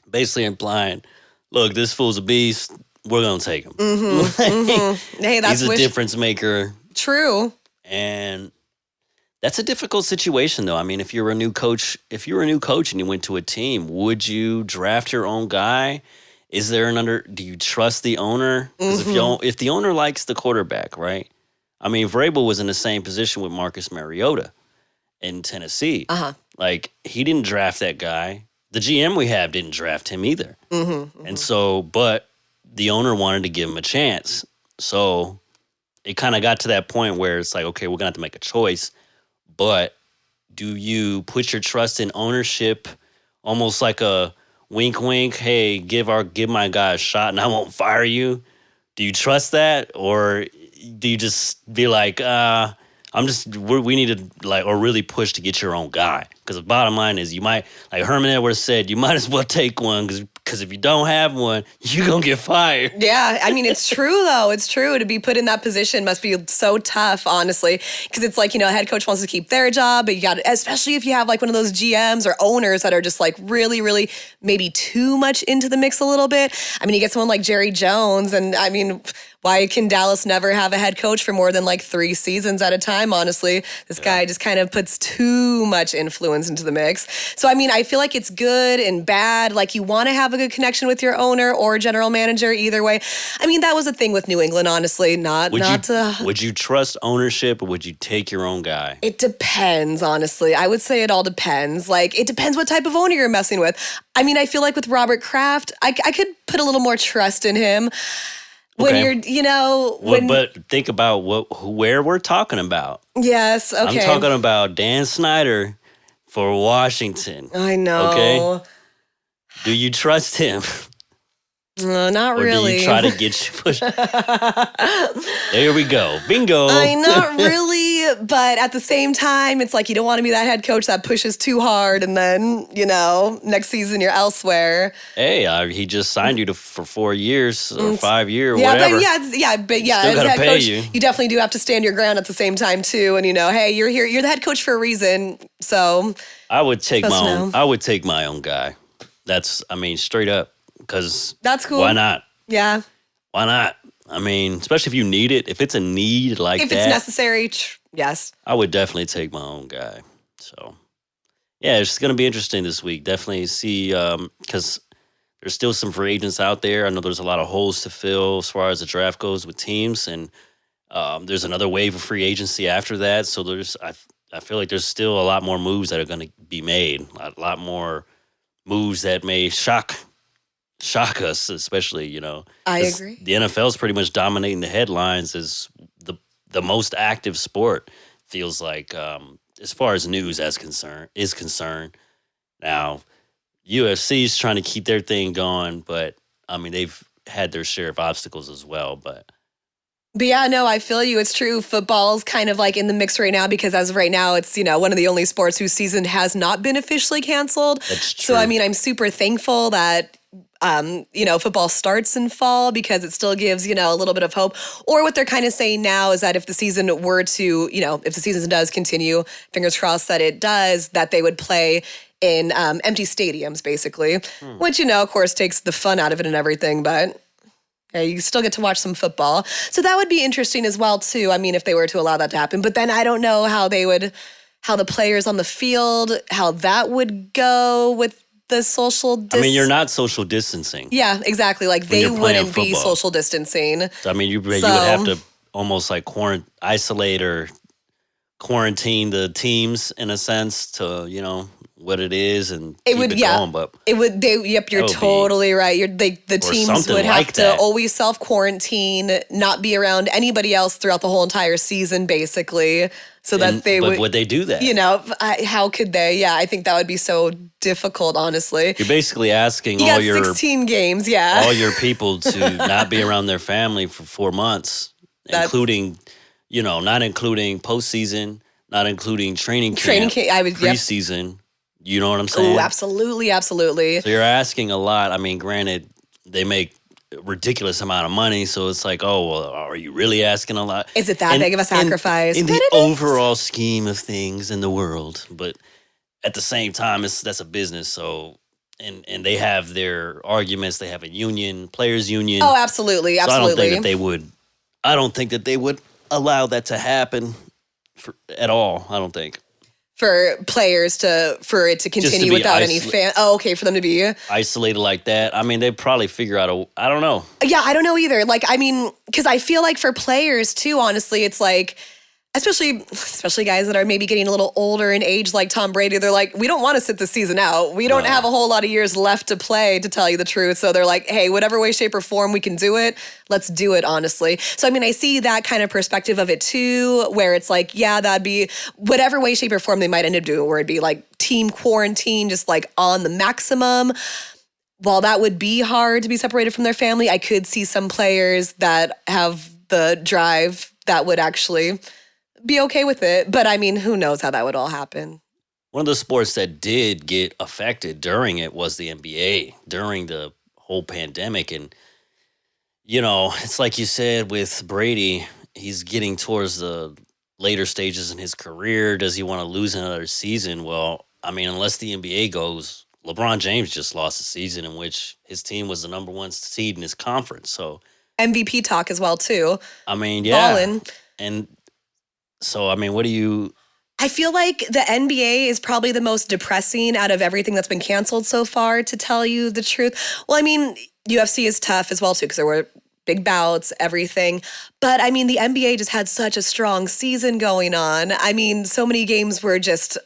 Basically implying, look, this fool's a beast. We're gonna take him. Mm-hmm. Hey, he's a difference maker. True. And that's a difficult situation, though. I mean, if you're a new coach and you went to a team, would you draft your own guy? Do you trust the owner? Because if the owner likes the quarterback, right? I mean, Vrabel was in the same position with Marcus Mariota in Tennessee. Like, he didn't draft that guy. The GM we have didn't draft him either. And so, but the owner wanted to give him a chance. So it kind of got to that point where it's like, okay, we're going to have to make a choice. But do you put your trust in ownership, almost like a wink, wink, hey, give my guy a shot and I won't fire you? Do you trust that? Or do you just be like, we need to or really push to get your own guy? Because the bottom line is you might, like Herman Edwards said, you might as well take one because if you don't have one, you're going to get fired. Yeah, I mean, it's true, though. It's true. To be put in that position must be so tough, honestly, because it's like, a head coach wants to keep their job, but you got to, especially if you have like one of those GMs or owners that are just like really, really maybe too much into the mix a little bit. I mean, you get someone like Jerry Jones, and I mean, why can Dallas never have a head coach for more than like 3 seasons at a time, honestly? This guy just kind of puts too much influence into the mix. So, I mean, I feel like it's good and bad. Like, you want to have a good connection with your owner or general manager, either way. I mean, that was the thing with New England, honestly. Would you trust ownership or would you take your own guy? It depends, honestly. I would say it all depends. Like, it depends what type of owner you're messing with. I mean, I feel like with Robert Kraft, I could put a little more trust in him. When you're, but think about where we're talking about. Yes, okay. I'm talking about Dan Snyder for Washington. I know. Okay? Do you trust him? Not Or really. do you try to get you pushed? There we go. Bingo. Not really, but at the same time, it's like you don't want to be that head coach that pushes too hard and then, next season you're elsewhere. Hey, he just signed you for 4 years or 5 years or Yeah, whatever. but Still as gotta head pay coach, you. you definitely do have to stand your ground at the same time too. And hey, you're here, you're the head coach for a reason. So I would take Supposed my to own. know. I would take my own guy. That's, straight up. Because that's cool. why not? Yeah, Why not? Especially if you need it. If it's a need like if that, it's necessary, yes. I would definitely take my own guy. So, yeah, it's going to be interesting this week. Definitely see, because there's still some free agents out there. I know there's a lot of holes to fill as far as the draft goes with teams, and there's another wave of free agency after that. So I feel like there's still a lot more moves that are going to be made. A lot more moves that may shock us, especially, I 'cause agree. The NFL is pretty much dominating the headlines as the most active sport, feels like, as far as news is concerned. Now, UFC is trying to keep their thing going, but they've had their share of obstacles as well. But yeah, no, I feel you. It's true. Football's kind of like in the mix right now because as of right now, it's, one of the only sports whose season has not been officially canceled. that's true. So, I'm super thankful that, football starts in fall because it still gives, a little bit of hope. Or what they're kind of saying now is that if the season were to, if the season does continue, fingers crossed that it does, that they would play in empty stadiums, basically, which, of course, takes the fun out of it and everything. But yeah, you still get to watch some football. So that would be interesting as well, too. If they were to allow that to happen. But then I don't know how the players on the field, how that would go with the social you're not social distancing. Yeah, exactly. Like they you're playing wouldn't be football. social distancing. You would have to almost like isolate or quarantine the teams in a sense to, what it is and It keep would, it yeah. going. But Yep, you're would be- totally right. The teams something would have like to that. always self-quarantine, not be around anybody else throughout the whole entire season, basically, so that they but would, would they do that? how could they? Yeah, I think that would be so difficult, honestly. You're basically asking You all got your 16 games, yeah. all your people to not be around their family for 4 months, including, not including postseason, not including training camp, preseason. You know what I'm saying? Oh, absolutely, absolutely. So you're asking a lot. Granted, they make a ridiculous amount of money, so it's like, oh, well, are you really asking a lot? Is it that big of a sacrifice? In But the it is. overall scheme of things in the world, but at the same time, that's a business. So, and they have their arguments. They have a union, players' union. Oh, absolutely, So absolutely. I don't think that they would allow that to happen at all. I don't think. For players for it to continue be without any fan. Oh, okay, for them to be. Isolated like that. They'd probably figure out I don't know. Yeah, I don't know either. Because I feel like for players too, honestly, it's like, especially guys that are maybe getting a little older in age, like Tom Brady, they're like, we don't want to sit the season out. We don't have a whole lot of years left to play, to tell you the truth. So they're like, hey, whatever way, shape, or form we can do it, let's do it, honestly. So, I see that kind of perspective of it too, where it's like, yeah, that'd be whatever way, shape, or form they might end up doing, where it'd be like team quarantine, just like on the maximum. While that would be hard to be separated from their family, I could see some players that have the drive that would actually be okay with it. But who knows how that would all happen. One of the sports that did get affected during it was the NBA during the whole pandemic. And, it's like you said with Brady, he's getting towards the later stages in his career. Does he want to lose another season? Well, unless the NBA goes, LeBron James just lost a season in which his team was the number 1 seed in his conference. So MVP talk as well, too. Yeah. Ballin'. And so, what do you... I feel like the NBA is probably the most depressing out of everything that's been canceled so far, to tell you the truth. Well, UFC is tough as well, too, because there were big bouts, everything. But, the NBA just had such a strong season going on. So many games were just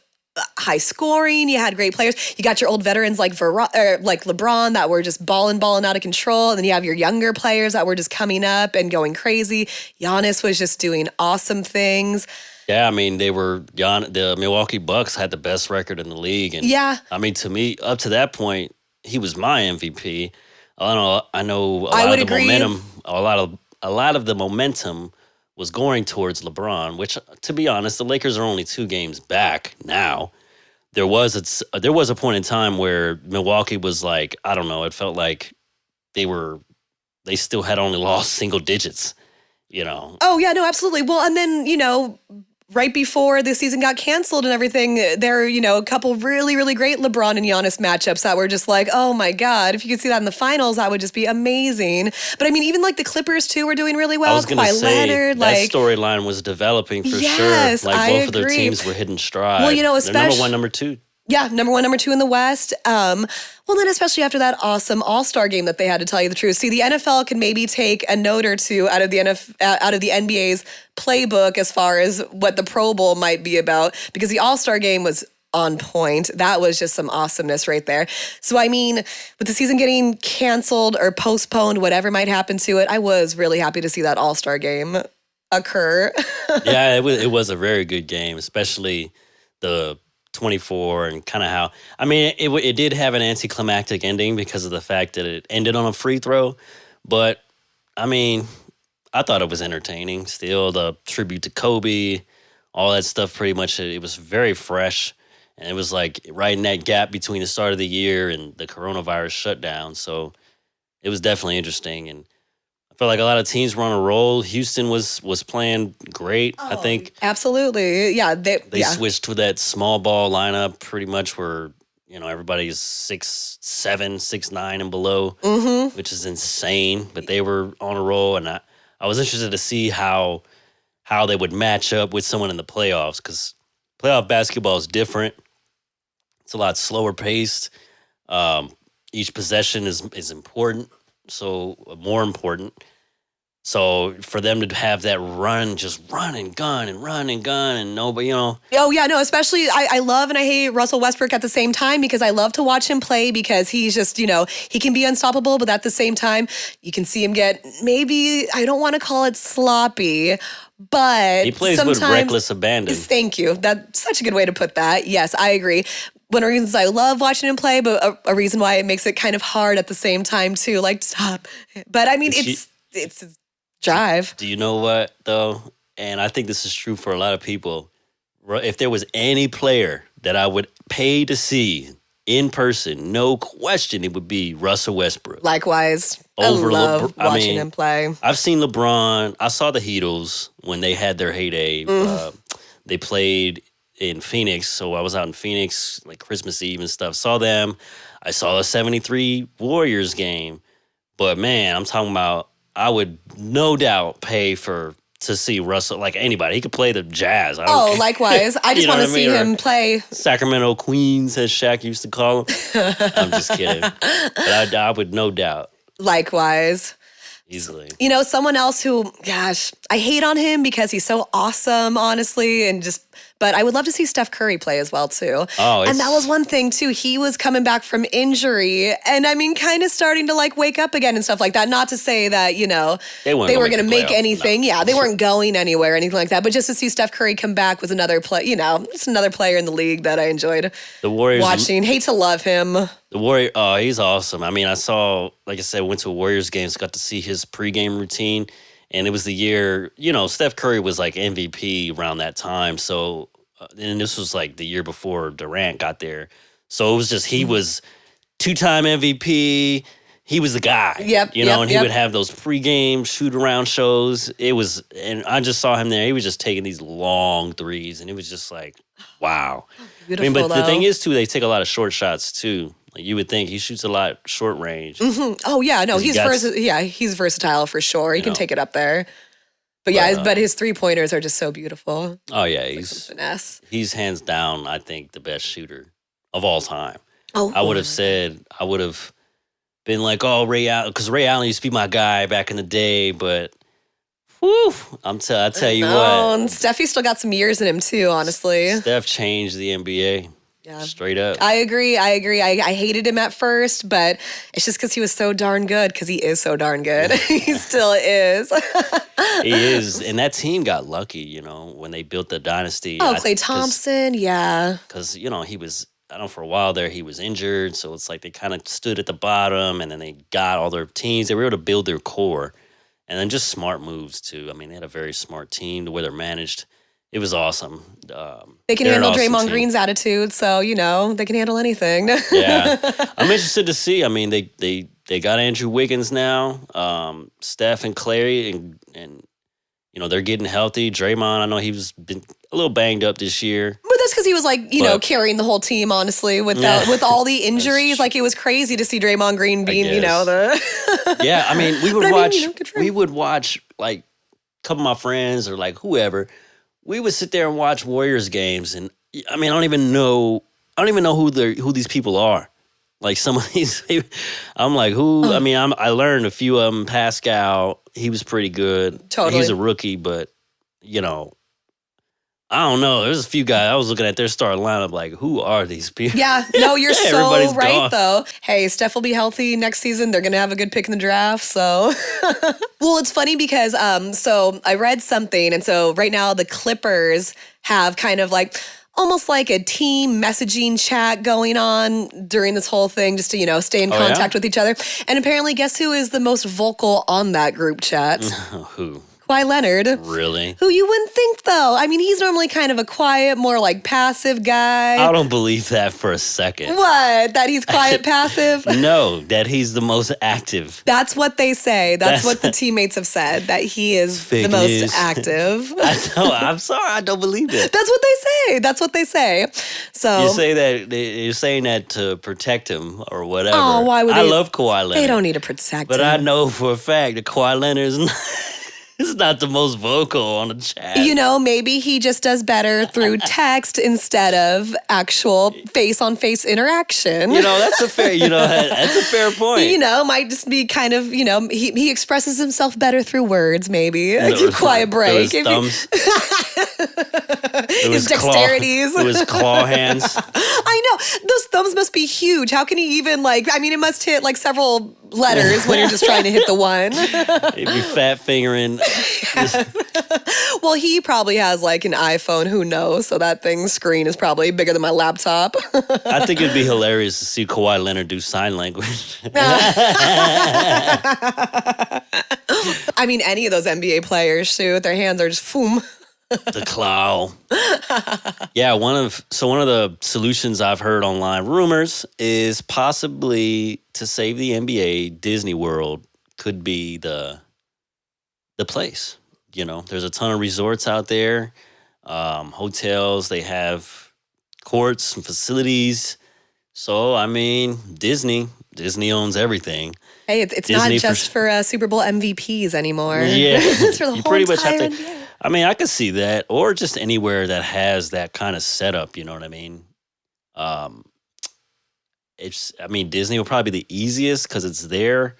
high scoring. You had great players. You got your old veterans like LeBron that were just balling out of control. And then you have your younger players that were just coming up and going crazy. Giannis was just doing awesome things. Yeah, the Milwaukee Bucks had the best record in the league. And yeah. To me, up to that point, he was my MVP. I know I would agree. a lot of the momentum was going towards LeBron, which, to be honest, the Lakers are only 2 games back now. There was a point in time where Milwaukee was like, I don't know, it felt like they still had only lost single digits, you know. Oh, yeah, no, absolutely. Well, and then, right before the season got canceled and everything, there are, a couple really, really great LeBron and Giannis matchups that were just like, oh my God, if you could see that in the finals, that would just be amazing. But I mean, even like the Clippers too were doing really well. I was going to say, Leonard, that storyline was developing for yes, sure. Like I both of their agree. teams were hitting stride. Well, They're number 1, number 2. Yeah, number 1, number 2 in the West. Well, then especially after that awesome All-Star game that they had, to tell you the truth. See, the NFL can maybe take a note or two out of the NBA's playbook as far as what the Pro Bowl might be about, because the All-Star game was on point. That was just some awesomeness right there. So, I mean, with the season getting canceled or postponed, whatever might happen to it, I was really happy to see that All-Star game occur. Yeah, it was a very good game, especially the 24 and kind of how, I mean, it did have an anticlimactic ending because of the fact that it ended on a free throw. But, I mean, I thought it was entertaining. Still, the tribute to Kobe, all that stuff, pretty much, it was very fresh. And it was like right in that gap between the start of the year and the coronavirus shutdown. So it was definitely interesting. And I felt like a lot of teams were on a roll. Houston was playing great. I think Absolutely. Yeah. They switched to that small ball lineup pretty much where, everybody's 6'7", 6'9", and below, which is insane. But they were on a roll, and I was interested to see how they would match up with someone in the playoffs, because playoff basketball is different. It's a lot slower paced. Each possession is important. So more important. So for them to have that run, just run and gun and nobody, Oh, yeah, no, especially I love and I hate Russell Westbrook at the same time, because I love to watch him play, because he's just, he can be unstoppable, but at the same time, you can see him get, maybe, I don't want to call it sloppy, but he plays with reckless abandon. Thank you. That's such a good way to put that. Yes, I agree. One of the reasons I love watching him play, but a reason why it makes it kind of hard at the same time too. Like, stop. But I mean, it's his drive. Do you know what though? And I think this is true for a lot of people. If there was any player that I would pay to see in person, no question, it would be Russell Westbrook. Likewise. I love watching him play. I've seen LeBron. I saw the Heatles when they had their heyday. They played in Phoenix, so I was out in Phoenix like Christmas Eve and stuff. Saw them. I saw a 73 Warriors game. But man, I'm talking about, I would no doubt pay to see Russell, like anybody. He could play the Jazz. I don't care. Likewise. I just want to see him play. Sacramento Queens, as Shaq used to call them. I'm just kidding. But I would no doubt. Likewise. Easily. Someone else who, gosh, I hate on him because he's so awesome, honestly, but I would love to see Steph Curry play as well, too. And that was one thing, too. He was coming back from injury and, I mean, kind of starting to, like, wake up again and stuff like that. Not to say that, they were going to make anything. No. Yeah, they weren't going anywhere or anything like that. But just to see Steph Curry come back was another just another player in the league that I enjoyed the Warriors watching. Hate to love him. The Warrior, he's awesome. I mean, I saw, like I said, went to a Warriors game, so got to see his pregame routine. And it was the year, Steph Curry was like MVP around that time. So, and this was like the year before Durant got there. So it was just, he was 2-time MVP. He was the guy. And he would have those pregame shoot around shows. And I just saw him there. He was just taking these long threes. And it was just like, wow. Beautiful, but the thing is, too, they take a lot of short shots, too. Like you would think he shoots a lot short range. Oh yeah, no, he's versatile for sure. He can take it up there. But but his 3-pointers are just so beautiful. Oh yeah, he's finesse. He's hands down, I think, the best shooter of all time. I would have been like, oh, Ray Allen, because Ray Allen used to be my guy back in the day, but whew, I tell you what, Steffi still got some years in him too, honestly. Steph changed the NBA. Yeah. Straight up. I agree. I hated him at first, but it's just because he was so darn good, because he is so darn good. He still is. He is. And that team got lucky, when they built the dynasty. Oh, Klay Thompson, yeah. Because, he was, I know for a while there he was injured, so it's like they kind of stood at the bottom, and then they got all their teams. They were able to build their core, and then just smart moves too. I mean, they had a very smart team. The way they're managed, it was awesome. They can they're handle an awesome Draymond team. Green's attitude, so they can handle anything. Yeah, I'm interested to see. I mean, they got Andrew Wiggins now, Steph and Clary, and they're getting healthy. Draymond, I know he's been a little banged up this year. But that's because he was carrying the whole team, honestly, with all the injuries. Like, it was crazy to see Draymond Green being, the. Yeah, I mean, we would watch like a couple of my friends or like whoever. We would sit there and watch Warriors games, and I mean, I don't even know who these people are. Like some of these, I'm like, who? I mean, I learned a few of them. Pascal, he was pretty good. Totally, he's a rookie, but I don't know. There's a few guys I was looking at their starting lineup, like, who are these people? Yeah, no, you're so Everybody's right, gone. though. Hey, Steph will be healthy next season. They're going to have a good pick in the draft, so. Well, it's funny because, so I read something, and so right now the Clippers have kind of like, almost like a team messaging chat going on during this whole thing just to, stay in contact with each other. And apparently, guess who is the most vocal on that group chat? Who? Kawhi Leonard. Really? Who you wouldn't think, though. I mean, he's normally kind of a quiet, more like passive guy. I don't believe that for a second. What? That he's quiet, passive? No, that he's the most active. That's what they say. That's what the teammates have said, that he is the most news. active. I'm sorry, I don't believe it. That's what they say. That's what they say. So You're saying that to protect him or whatever. Oh, why would I they? love Kawhi Leonard. They don't need to protect But him. I know for a fact that Kawhi Leonard is not the most vocal on the chat. Maybe he just does better through text instead of actual face-on-face interaction. That's a fair point. Might just be kind of, he expresses himself better through words, maybe. Give Kawhi a break. Thumbs. His dexterities. It was claw hands. I know. Those thumbs must be huge. How can he even, it must hit, several letters when you're just trying to hit the one. He'd be fat fingering. Well, he probably has, an iPhone. Who knows? So that thing's screen is probably bigger than my laptop. I think it'd be hilarious to see Kawhi Leonard do sign language. I mean, any of those NBA players, shoot, their hands are just foom. The claw. Yeah, one of the solutions I've heard online, rumors, is possibly to save the NBA, Disney World could be the place. There's a ton of resorts out there, hotels. They have courts and facilities. So, I mean, Disney owns everything. Hey, it's Disney not just for Super Bowl MVPs anymore. Yeah. It's for the You whole pretty much have entire to. NBA. I mean, I could see that, or just anywhere that has that kind of setup. You know what I mean? Disney will probably be the easiest because it's there.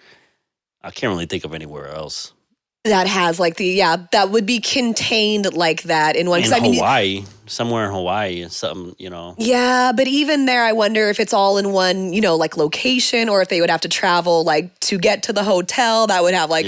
I can't really think of anywhere else. That has that would be contained like that in one. Hawaii, somewhere in Hawaii, and something, Yeah, but even there, I wonder if it's all in one, location, or if they would have to travel, to get to the hotel. That would have, I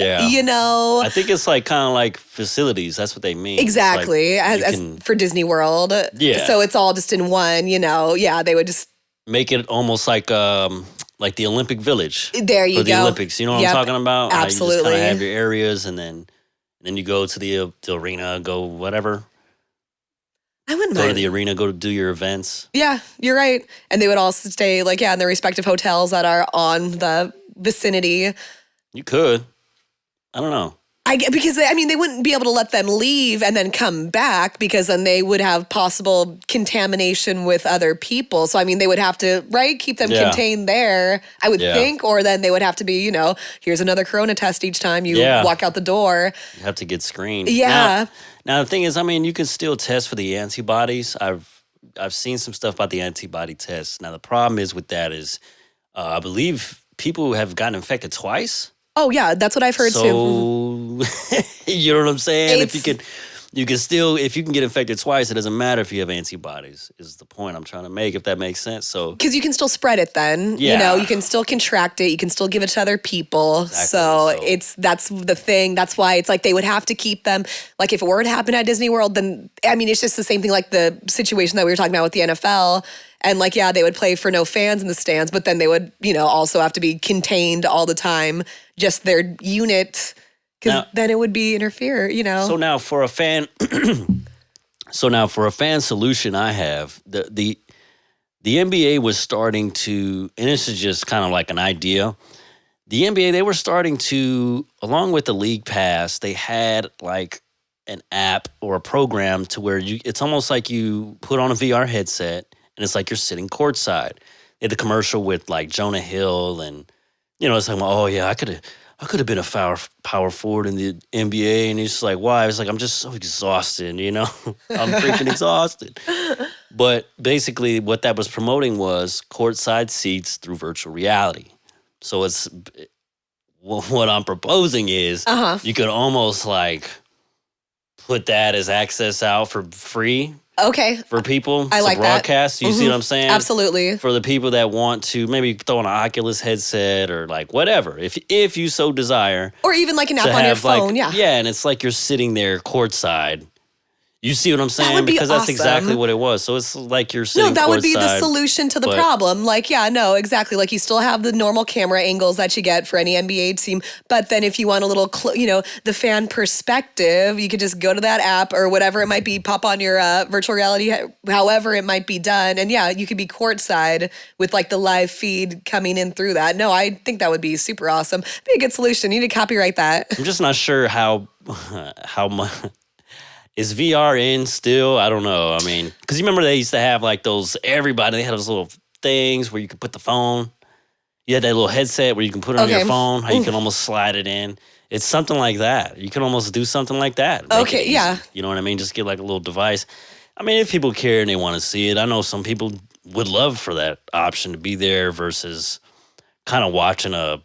think it's kind of like facilities. That's what they mean. Exactly, as for Disney World. Yeah. So it's all just in one. Yeah, they would just make it almost like the Olympic Village. There you for the go. Olympics. You know what I'm talking about? Absolutely. You just kind of have your areas, and then you go to the arena, go whatever. I wouldn't Go mind. to the arena, go to do your events. Yeah, you're right. And they would all stay in their respective hotels that are on the vicinity. You could. I don't know. Because they wouldn't be able to let them leave and then come back, because then they would have possible contamination with other people. So, they would have to, keep them contained there, I would think, or then they would have to be, here's another corona test each time you walk out the door. You have to get screened. Yeah. Now the thing is, you can still test for the antibodies. I've seen some stuff about the antibody tests. Now the problem is with that is, I believe people have gotten infected twice. Oh, yeah, that's what I've heard too. So, you know what I'm saying? If you could, You can still, if you can get infected twice, it doesn't matter if you have antibodies, is the point I'm trying to make, if that makes sense. So because you can still spread it then. Yeah. You know, you can still contract it. You can still give it to other people. Exactly. So that's the thing. That's why it's like they would have to keep them. Like if it were to happen at Disney World, then, I mean, it's just the same thing like the situation that we were talking about with the NFL. And like, yeah, they would play for no fans in the stands, but then they would, you know, also have to be contained all the time, just their unit. Because then it would be interfere, you know. So now for a fan, solution I have, the NBA was starting to, and this is just kind of like an idea. The NBA, they were starting to, along with the league pass, they had like an app or a program to where it's almost like you put on a VR headset and it's like you're sitting courtside. They had the commercial with like Jonah Hill and, you know, it's like, oh yeah, I could have been a power forward in the NBA. And he's just like, why? I was like, I'm just so exhausted, you know? I'm freaking exhausted. But basically what that was promoting was courtside seats through virtual reality. So it's what I'm proposing is you could almost like put that as access out for free. Okay. For people I like to broadcast. that. You see what I'm saying? Absolutely. For the people that want to maybe throw on an Oculus headset or like whatever, if you so desire. Or even like an app on your phone, like, yeah. Yeah, and it's like you're sitting there courtside. You see what I'm saying? That would be because that's awesome. exactly what it was. So it's like you're sitting No, that would be the courtside, solution to the problem. Like, yeah, no, exactly. Like you still have the normal camera angles that you get for any NBA team. But then if you want a little, the fan perspective, you could just go to that app or whatever it might be, pop on your virtual reality, however it might be done. And yeah, you could be courtside with like the live feed coming in through that. No, I think that would be super awesome. Be a good solution. You need to copyright that. I'm just not sure how much. Is VR in still? I don't know. I mean, because you remember they used to have like they had those little things where you could put the phone. You had that little headset where you can put it on your phone, how you can almost slide it in. It's something like that. You can almost do something like that. Okay, yeah. You know what I mean? Just get like a little device. I mean, if people care and they want to see it, I know some people would love for that option to be there versus kind of watching a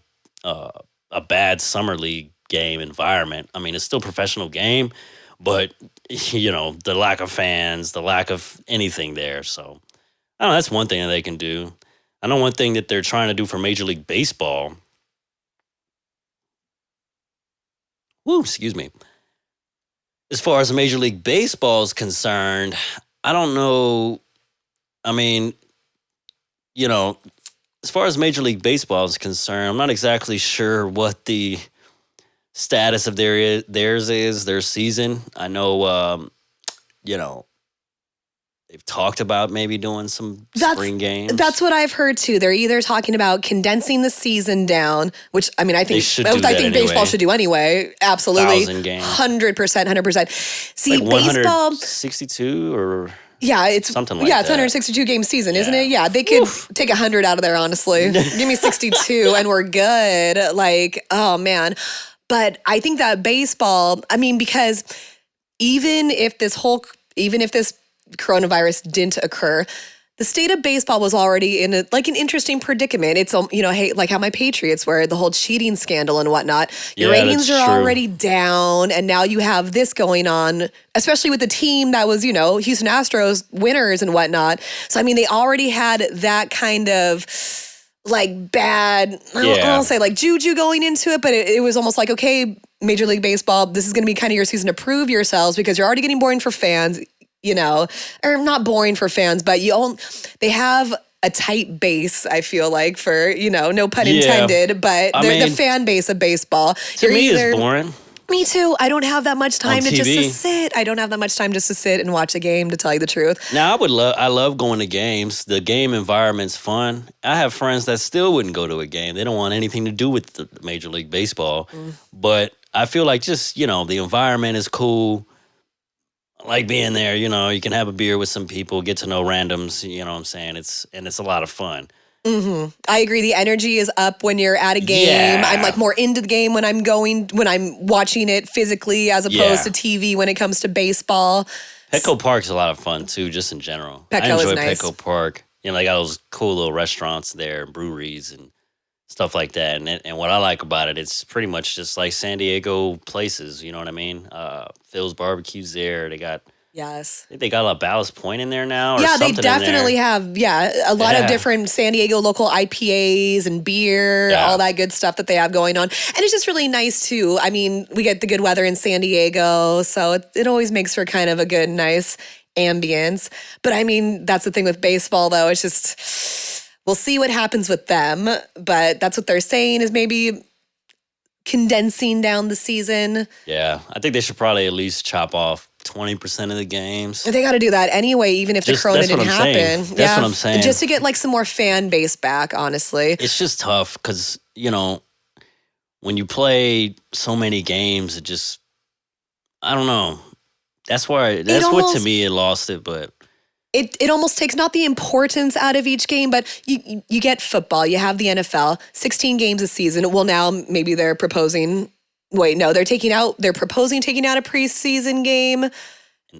bad summer league game environment. I mean, it's still a professional game, but you know, the lack of fans, the lack of anything there. So, I don't know, that's one thing that they can do. I know one thing that they're trying to do for Major League Baseball. Excuse me. As far as Major League Baseball is concerned, I don't know. I mean, you know, as far as Major League Baseball is concerned, I'm not exactly sure what the status of their season. I know, you know, they've talked about maybe doing some spring games. That's what I've heard too. They're either talking about condensing the season down, which I mean, I think baseball should do anyway. Absolutely, 1,000 games, 100%. See, like baseball 162 or. Yeah, it's something like it's 162 game season, isn't it? Yeah, they could take 100 out of there, honestly. Give me 62 and we're good. Like, oh man. But I think that baseball, I mean, because even if this coronavirus didn't occur, the state of baseball was already in an interesting predicament. It's, hey, like how my Patriots were, the whole cheating scandal and whatnot. Your ratings are already down, and now you have this going on, especially with the team that was, Houston Astros winners and whatnot. So, I mean, they already had that kind of like bad, I don't say like juju going into it, but it was almost like, okay, Major League Baseball, this is going to be kind of your season to prove yourselves because you're already getting boring for fans, or not boring for fans, but they have a tight base, I feel like, for, no pun intended, but they're the fan base of baseball. To me, it's boring. Me too. I don't have that much time to just to sit. I don't have that much time just to sit and watch a game, to tell you the truth. Now, I love going to games. The game environment's fun. I have friends that still wouldn't go to a game. They don't want anything to do with the Major League Baseball. But I feel like just, the environment is cool. I like being there, you can have a beer with some people, get to know randoms, you know what I'm saying? It's a lot of fun. Mm-hmm. I agree. The energy is up when you're at a game. Yeah. I'm like more into the game when I'm watching it physically as opposed to TV when it comes to baseball. Petco Park's a lot of fun too, just in general. I enjoy Petco Park. They got those cool little restaurants there, breweries, and stuff like that. And what I like about it, it's pretty much just like San Diego places. You know what I mean? Phil's Barbecue's there. They got. Yes. I think they got a Ballast Point in there now. Or Yeah, they something in there. definitely have. Yeah, a lot of different San Diego local IPAs and beer, all that good stuff that they have going on. And it's just really nice too. I mean, we get the good weather in San Diego, so it always makes for kind of a good, nice ambience. But I mean, that's the thing with baseball, though. It's just, we'll see what happens with them. But that's what they're saying is maybe condensing down the season. Yeah, I think they should probably at least chop off 20% of the games. They got to do that anyway, even if the Corona didn't happen. That's what I'm saying. Just to get like some more fan base back, honestly. It's just tough because, when you play so many games, it just, I don't know. That's what to me it lost it, but. It almost takes not the importance out of each game, but you get football, you have the NFL, 16 games a season. Well, now maybe they're proposing. Wait, no, they're proposing taking out a preseason game, and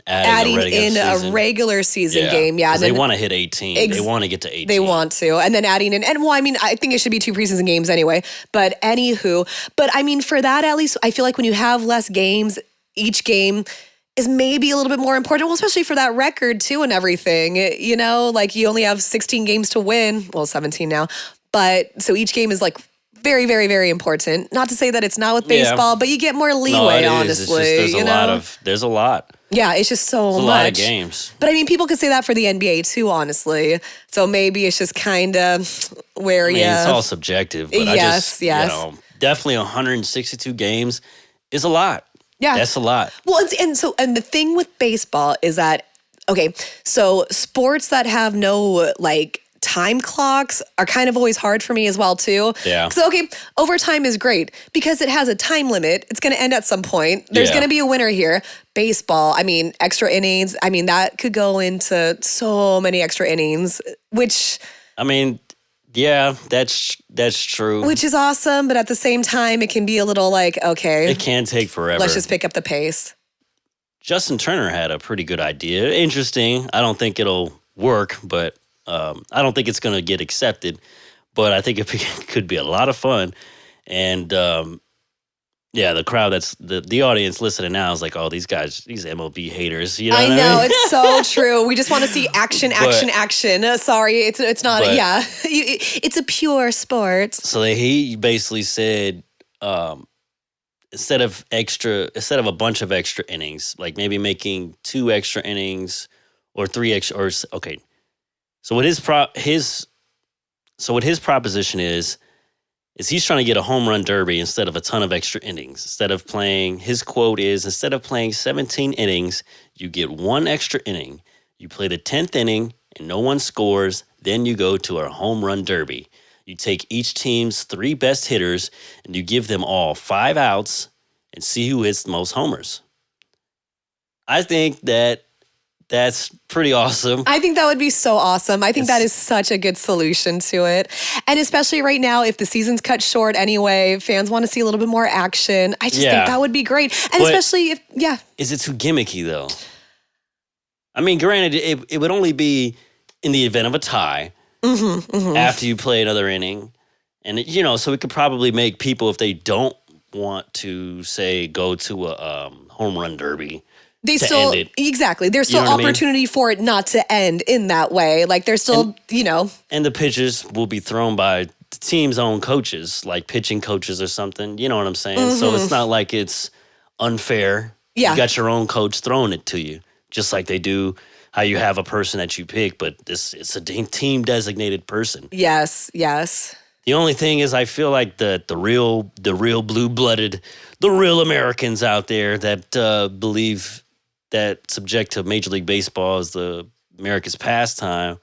adding in a regular season game. Yeah, they want to hit 18. They want to get to 18. They want to, and then adding in, and well, I mean, I think it should be 2 preseason games anyway. But anywho, I mean, for that at least, I feel like when you have less games, each game is maybe a little bit more important, well, especially for that record too and everything. Like you only have 16 games to win. Well, 17 now. But so each game is like very, very, very important. Not to say that it's not with baseball, but you get more leeway, honestly. There's a lot. Yeah, it's just so much. A lot of games. But I mean, people could say that for the NBA too, honestly. So maybe it's just kind of where it's all subjective. But yes. Definitely 162 games is a lot. Yeah. That's a lot. Well, and the thing with baseball is that, okay, so sports that have no like time clocks are kind of always hard for me as well too. Yeah. So, okay, overtime is great because it has a time limit. It's going to end at some point. There's going to be a winner here. Baseball, I mean, extra innings. I mean, that could go into so many extra innings, which... I mean... Yeah, that's true. Which is awesome, but at the same time, it can be a little like, okay. It can take forever. Let's just pick up the pace. Justin Turner had a pretty good idea. Interesting. I don't think it'll work, but I don't think it's going to get accepted. But I think it could be a lot of fun. And the crowd that's the audience listening now is like, oh, these guys, these MLB haters. You know I what know, I mean? it's so true. We just want to see action. Sorry, it's not. Yeah, it's a pure sport. So he basically said, instead of a bunch of extra innings, like maybe making 2 extra innings or 3 extra. Okay, so what his proposition is he's trying to get a home run derby instead of a ton of extra innings. His quote is, instead of playing 17 innings, you get 1 extra inning. You play the 10th inning and no one scores. Then you go to a home run derby. You take each team's 3 best hitters and you give them all 5 outs and see who hits the most homers. I think that's pretty awesome. I think that would be so awesome. I think that is such a good solution to it. And especially right now, if the season's cut short anyway, fans want to see a little bit more action. I just think that would be great. And especially if, Is it too gimmicky, though? I mean, granted, it would only be in the event of a tie after you play another inning. And, so it could probably make people, if they don't want to, say, go to a home run derby, there's still opportunity for it not to end in that way. Like there's still, And the pitches will be thrown by the team's own coaches, like pitching coaches or something. You know what I'm saying? So it's not like it's unfair. Yeah. You got your own coach throwing it to you, just like they do how you have a person that you pick, but it's a team designated person. Yes. The only thing is, I feel like the real blue-blooded, the real Americans out there that believe that subject to Major League Baseball as the America's pastime,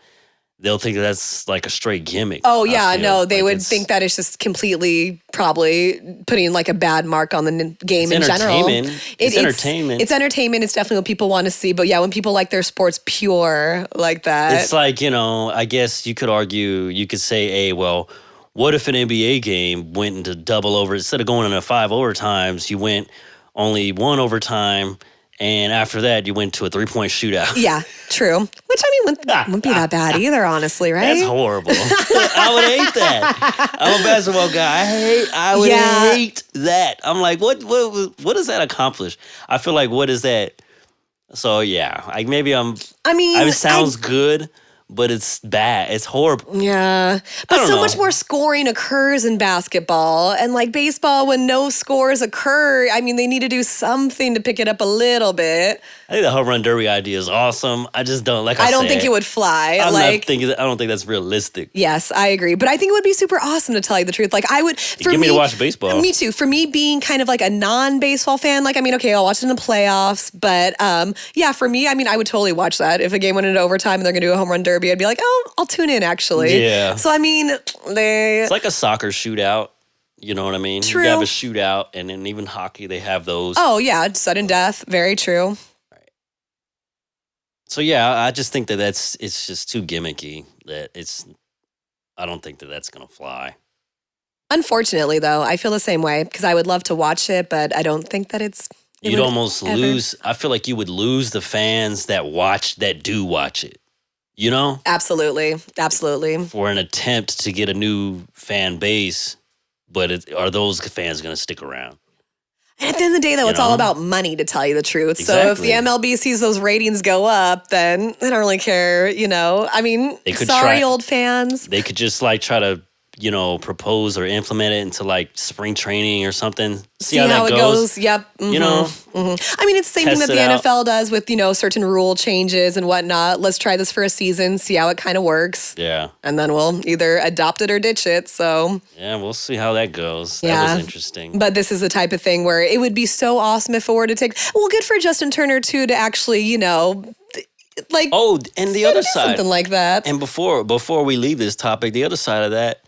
they'll think that's like a straight gimmick. Oh, yeah, no, they would think that it's just completely probably putting like a bad mark on the game in general. It's entertainment. It's entertainment. It's definitely what people want to see. But yeah, when people like their sports pure like that. It's like, I guess you could say, hey, well, what if an NBA game went into double over? Instead of going into 5 overtimes, you went only 1 overtime And after that, you went to a 3-point shootout. Yeah, true. Which, I mean, wouldn't be that bad either, honestly, right? That's horrible. I would hate that. I'm a basketball guy. I would hate that. I'm like, what does that accomplish? I feel like, what is that? So, yeah, like maybe it sounds good, but it's bad. It's horrible. Yeah. But so much more scoring occurs in basketball. And like baseball, when no scores occur, I mean, they need to do something to pick it up a little bit. I think the home run derby idea is awesome. I just don't I don't think it would fly. I don't think that's realistic. Yes, I agree. But I think it would be super awesome, to tell you the truth. Like, I would, Get me to watch baseball. Me too. For me, being kind of like a non-baseball fan, like, I mean, okay, I'll watch it in the playoffs. But yeah, for me, I mean, I would totally watch that. If a game went into overtime and they're going to do a home run derby, I'd be like, oh, I'll tune in, actually. Yeah. So, I mean, it's like a soccer shootout. You know what I mean? True. You have a shootout, and then even hockey, they have those. Oh, yeah, sudden death. Very true. So yeah, I just think that it's just too gimmicky. I don't think that that's gonna fly. Unfortunately, though, I feel the same way, because I would love to watch it, but I don't think that You'd almost lose. I feel like you would lose the fans that do watch it. You know? Absolutely. For an attempt to get a new fan base, but are those fans gonna stick around? And at the end of the day, though, it's all about money, to tell you the truth. Exactly. So if the MLB sees those ratings go up, then they don't really care, you know? I mean, old fans. They could just like try to, propose or implement it into like spring training or something. See how it goes. Yep. Mm-hmm. You know? Mm-hmm. I mean, it's the same thing that the NFL does with, certain rule changes and whatnot. Let's try this for a season, see how it kind of works. Yeah. And then we'll either adopt it or ditch it. So yeah, we'll see how that goes. Yeah. That was interesting. But this is the type of thing where it would be so awesome if it were to good for Justin Turner too, to actually, like, and the other side, something like that. And before we leave this topic, the other side of that,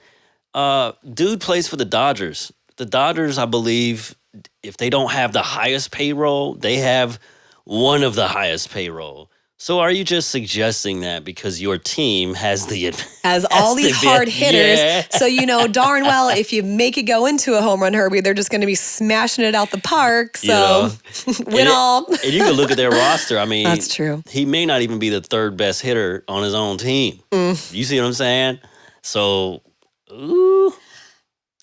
dude plays for the Dodgers. The Dodgers, I believe, if they don't have the highest payroll, they have one of the highest payroll. So are you just suggesting that because your team has all these hard hitters, yeah. So darn well if you make it go into a home run derby, they're just going to be smashing it out the park. So win all. And you can look at their roster. I mean, that's true. He may not even be the third best hitter on his own team. You see what I'm saying? So, ooh.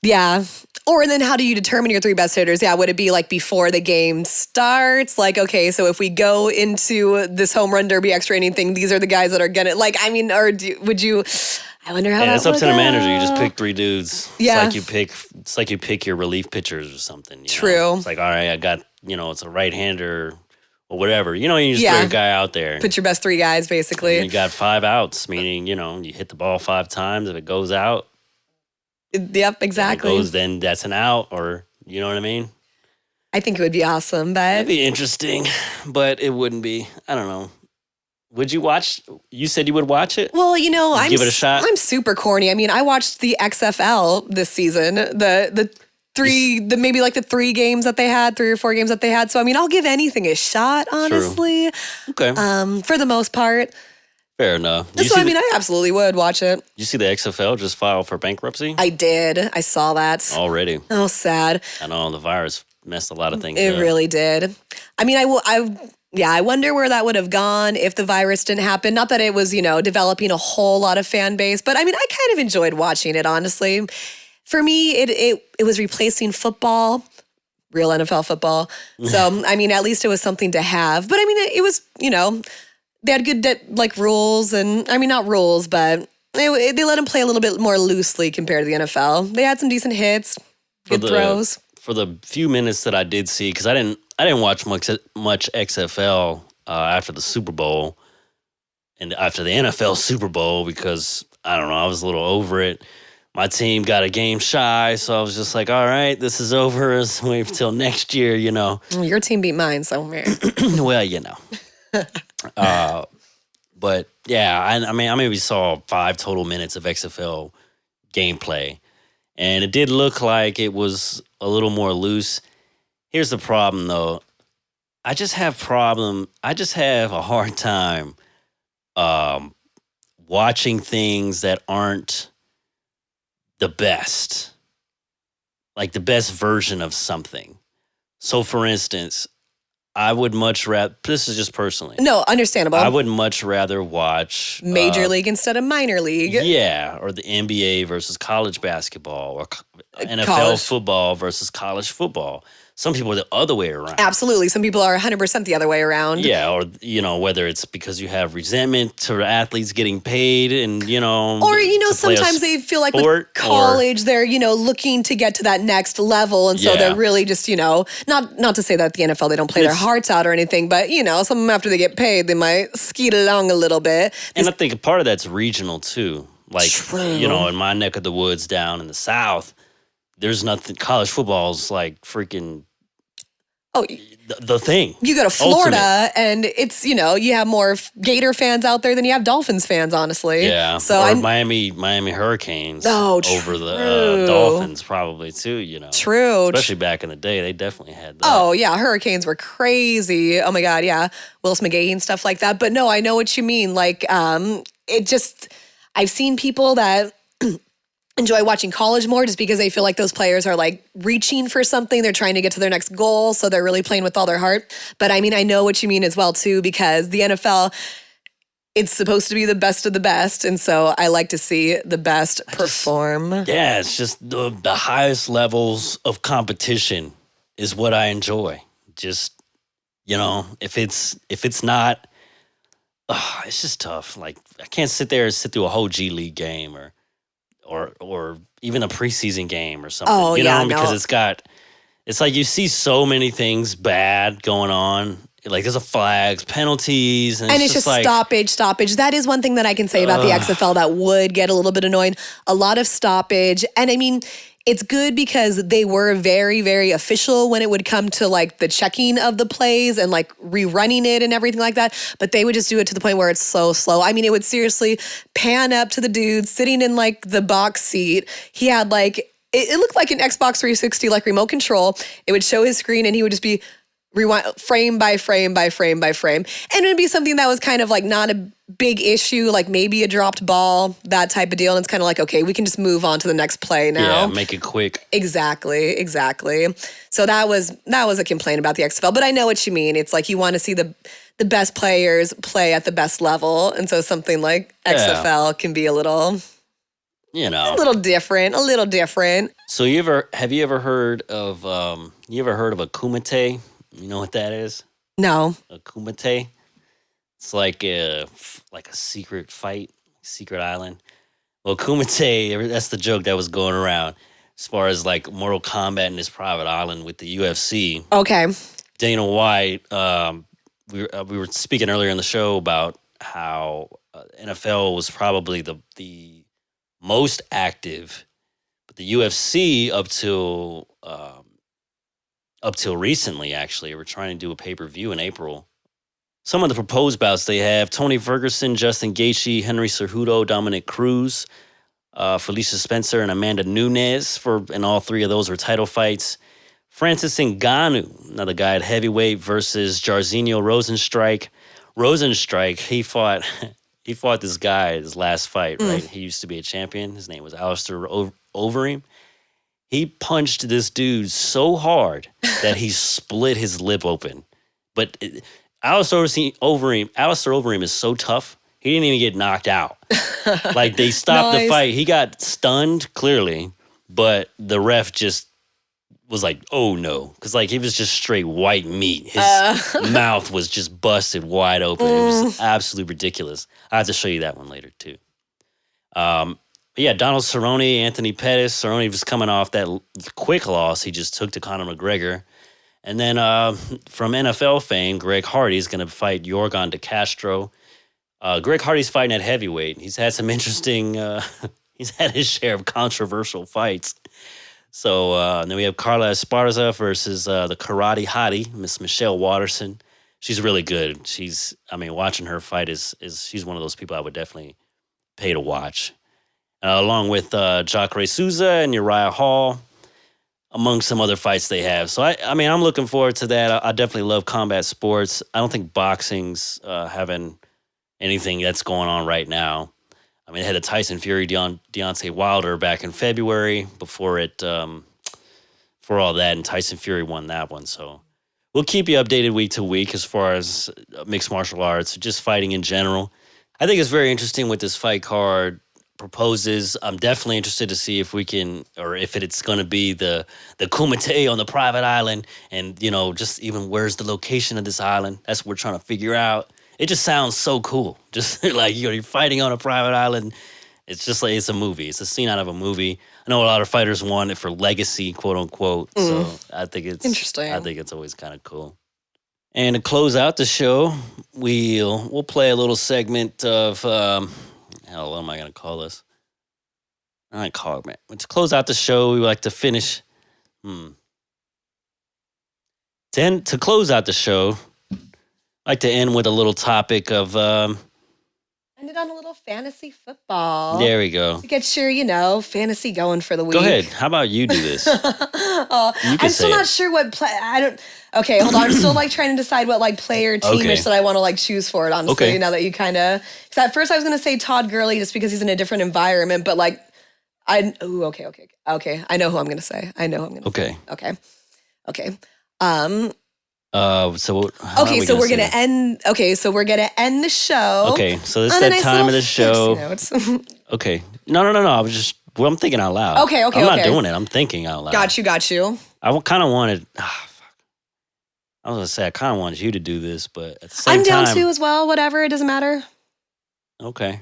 Yeah. Or then how do you determine your three best hitters? Yeah, would it be like before the game starts? Like, okay, so if we go into this home run derby extra inning thing, these are the guys that are gonna, like, I mean, would you, I wonder how that it's up to the would manager. You just pick three dudes. Yeah. It's like you pick your relief pitchers or something. True. It's like, all right, I got, it's a right-hander or whatever. You just throw a guy out there. Put your best three guys, basically. And you got 5 outs, meaning, you hit the ball 5 times. If it goes out, yep, exactly. Then that's an out, or you know what I mean? I think it would be awesome, but it'd be interesting, but it wouldn't be. I don't know. Would you watch? You said you would watch it. Well, I'm give it a shot. I'm super corny. I mean, I watched the XFL this season. The 3 games that they had, 3 or 4 games that they had. So I mean, I'll give anything a shot, honestly. True. Okay. For the most part. Fair enough. So, I absolutely would watch it. You see the XFL just filed for bankruptcy? I did. I saw that. Already. Oh, sad. I know the virus messed a lot of things up. It really did. I mean, I wonder where that would have gone if the virus didn't happen. Not that it was, developing a whole lot of fan base, but I mean, I kind of enjoyed watching it, honestly. For me, it was replacing football, real NFL football. So, I mean, at least it was something to have. But I mean, it was, they had good rules, and I mean, not rules, but they let them play a little bit more loosely compared to the NFL. They had some decent hits, good throws. For the few minutes that I did see, because I didn't watch much XFL after the Super Bowl and after the NFL Super Bowl, because I don't know, I was a little over it. My team got a game shy, so I was just like, all right, this is over. Let's wait until next year, Your team beat mine, so well, but yeah, I mean, I maybe saw 5 total minutes of XFL gameplay, and it did look like it was a little more loose. Here's the problem, though. I just have a hard time watching things that aren't the best, like the best version of something. So, for instance, I would much rather. This is just personally. No, understandable. I would much rather watch Major League instead of minor league. Yeah, or the NBA versus college basketball, or NFL College. football versus college football. Some people are the other way around. Absolutely. Some people are 100% the other way around. Yeah, or whether it's because you have resentment to athletes getting paid, and Or sometimes they feel like with college they're looking to get to that next level, and so they're really just not to say that at the NFL they don't play their hearts out or anything, but some of them after they get paid they might skeet along a little bit. And I think part of that's regional too. Like True. In my neck of the woods down in the South, there's nothing. College football is like freaking. Oh, the thing. You go to Florida and it's, you have more Gator fans out there than you have Dolphins fans, honestly. Yeah. So or Miami Hurricanes over the Dolphins probably too, True. Especially back in the day, they definitely had that. Oh, yeah. Hurricanes were crazy. Oh, my God. Yeah. Willis McGahee and stuff like that. But no, I know what you mean. Like, I've seen people that enjoy watching college more just because they feel like those players are like reaching for something. They're trying to get to their next goal. So they're really playing with all their heart. But I mean, I know what you mean as well, too, because the NFL, it's supposed to be the best of the best. And so I like to see the best perform. It's just the highest levels of competition is what I enjoy. Just, if it's not, it's just tough. Like I can't sit there and sit through a whole G League game or even a preseason game or something, because it's like you see so many things bad going on. Like there's flags, penalties, and it's just like stoppage. That is one thing that I can say about the XFL that would get a little bit annoying. A lot of stoppage. And I mean, it's good because they were very, very official when it would come to like the checking of the plays and like rerunning it and everything like that. But they would just do it to the point where it's so slow. I mean, it would seriously pan up to the dude sitting in like the box seat. He had like, it looked like an Xbox 360, like remote control. It would show his screen and he would just be rewind frame by frame by frame by frame. And it would be something that was kind of like not a big issue, like maybe a dropped ball, that type of deal. And it's kind of like, okay, we can just move on to the next play now. Yeah, make it quick. Exactly. So that was a complaint about the XFL, but I know what you mean. It's like you want to see the best players play at the best level. And so something like XFL can be a little different. So have you ever heard of a kumite? You know what that is? No. A kumite? It's like a secret fight, secret island. Well, kumite, that's the joke that was going around as far as like Mortal Kombat in this private island with the UFC. Okay. Dana White, we were speaking earlier in the show about how NFL was probably the most active, but the UFC up till recently, actually, we're trying to do a pay-per-view in April. Some of the proposed bouts they have: Tony Ferguson, Justin Gaethje, Henry Cejudo, Dominic Cruz, Felicia Spencer, and Amanda Nunes, and all three of those are title fights. Francis Ngannou, another guy at heavyweight, versus Jairzinho Rozenstruik. Rozenstruik, he fought this guy his last fight, right? He used to be a champion. His name was Alistair Overeem. He punched this dude so hard that he split his lip open. But Alistair Overeem is so tough, he didn't even get knocked out. Like, they stopped the fight. He got stunned, clearly, but the ref just was like, oh, no. Because, like, he was just straight white meat. His mouth was just busted wide open. It was absolutely ridiculous. I have to show you that one later, too. Yeah, Donald Cerrone, Anthony Pettis. Cerrone was coming off that quick loss he just took to Conor McGregor. And then from NFL fame, Greg Hardy is going to fight Yorgan De Castro. Greg Hardy's fighting at heavyweight. He's had some interesting, he's had his share of controversial fights. So then we have Carla Esparza versus the karate hottie, Miss Michelle Waterson. She's really good. Watching her fight she's one of those people I would definitely pay to watch. Along with Jacare Souza and Uriah Hall, among some other fights they have. So, I'm looking forward to that. I definitely love combat sports. I don't think boxing's having anything that's going on right now. I mean, they had a Tyson Fury, Deontay Wilder back in February for all that, and Tyson Fury won that one. So we'll keep you updated week to week as far as mixed martial arts, just fighting in general. I think it's very interesting what this fight card proposes. I'm definitely interested to see if we can, or if it's going to be the Kumite on the private island, and just even where's the location of this island. That's what we're trying to figure out. It just sounds so cool. Just like you're fighting on a private island. It's just like it's a movie. It's a scene out of a movie. I know a lot of fighters want it for legacy, quote unquote. So I think it's interesting. I think it's always kind of cool. And to close out the show, we'll play a little segment of what am I gonna call this? I don't call it, man. To close out the show, we like to finish. To close out the show, I like to end with a little topic of. Ended on a little fantasy football. There we go. To get your, fantasy going for the week. Go ahead. How about you do this? I'm still not sure what play. Okay, hold on. I'm still trying to decide what player teamish that I want to choose for it. Honestly, now that you kind of. Because at first I was gonna say Todd Gurley just because he's in a different environment, but okay. I know who I'm gonna say. Okay. Okay. So we're gonna end. Okay, so we're gonna end the show. Okay, so this is that time of the show. Okay, no. I'm thinking out loud. Okay. I'm not doing it. I'm thinking out loud. Got you. I kind of wanted. I was gonna say I kind of wanted you to do this, but at the same time, I'm down too as well. Whatever, it doesn't matter. Okay.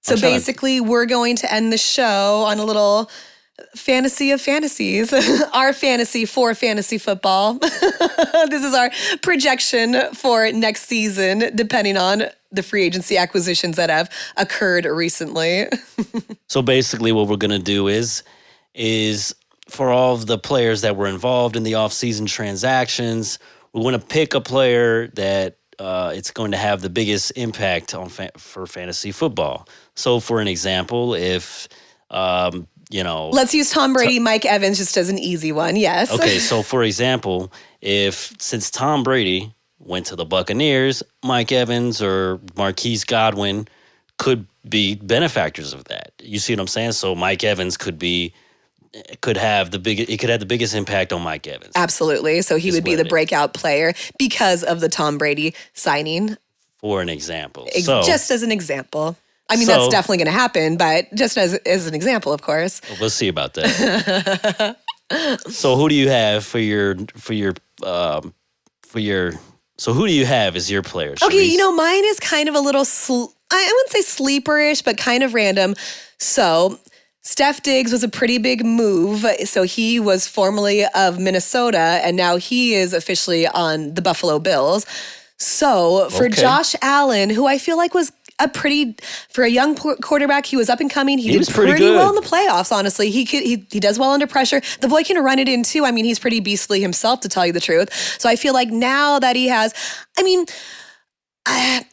So basically, we're going to end the show on a little fantasy of fantasies. Our fantasy for fantasy football. This is our projection for next season, depending on the free agency acquisitions that have occurred recently. So basically what we're going to do is for all of the players that were involved in the offseason transactions, we want to pick a player that it's going to have the biggest impact on for fantasy football. So for an example, if let's use Tom Brady, Mike Evans, just as an easy one. Yes. Okay. So for example, since Tom Brady went to the Buccaneers, Mike Evans or Marquise Godwin could be benefactors of that. You see what I'm saying? So Mike Evans could have the biggest impact on Mike Evans. Absolutely. So he would be the breakout player because of the Tom Brady signing. For an example. Just as an example. I mean, that's definitely going to happen, but just as an example, of course. We'll see about that. So who do you have so who do you have as your player, Sharisse? Okay, mine is kind of a little, I wouldn't say sleeperish, but kind of random. So Steph Diggs was a pretty big move. So he was formerly of Minnesota, and now he is officially on the Buffalo Bills. So for Josh Allen, who I feel like was for a young quarterback, he was up and coming. He did pretty well in the playoffs, honestly. He does well under pressure. The boy can run it in too. I mean, he's pretty beastly himself, to tell you the truth. So I feel like now that he has,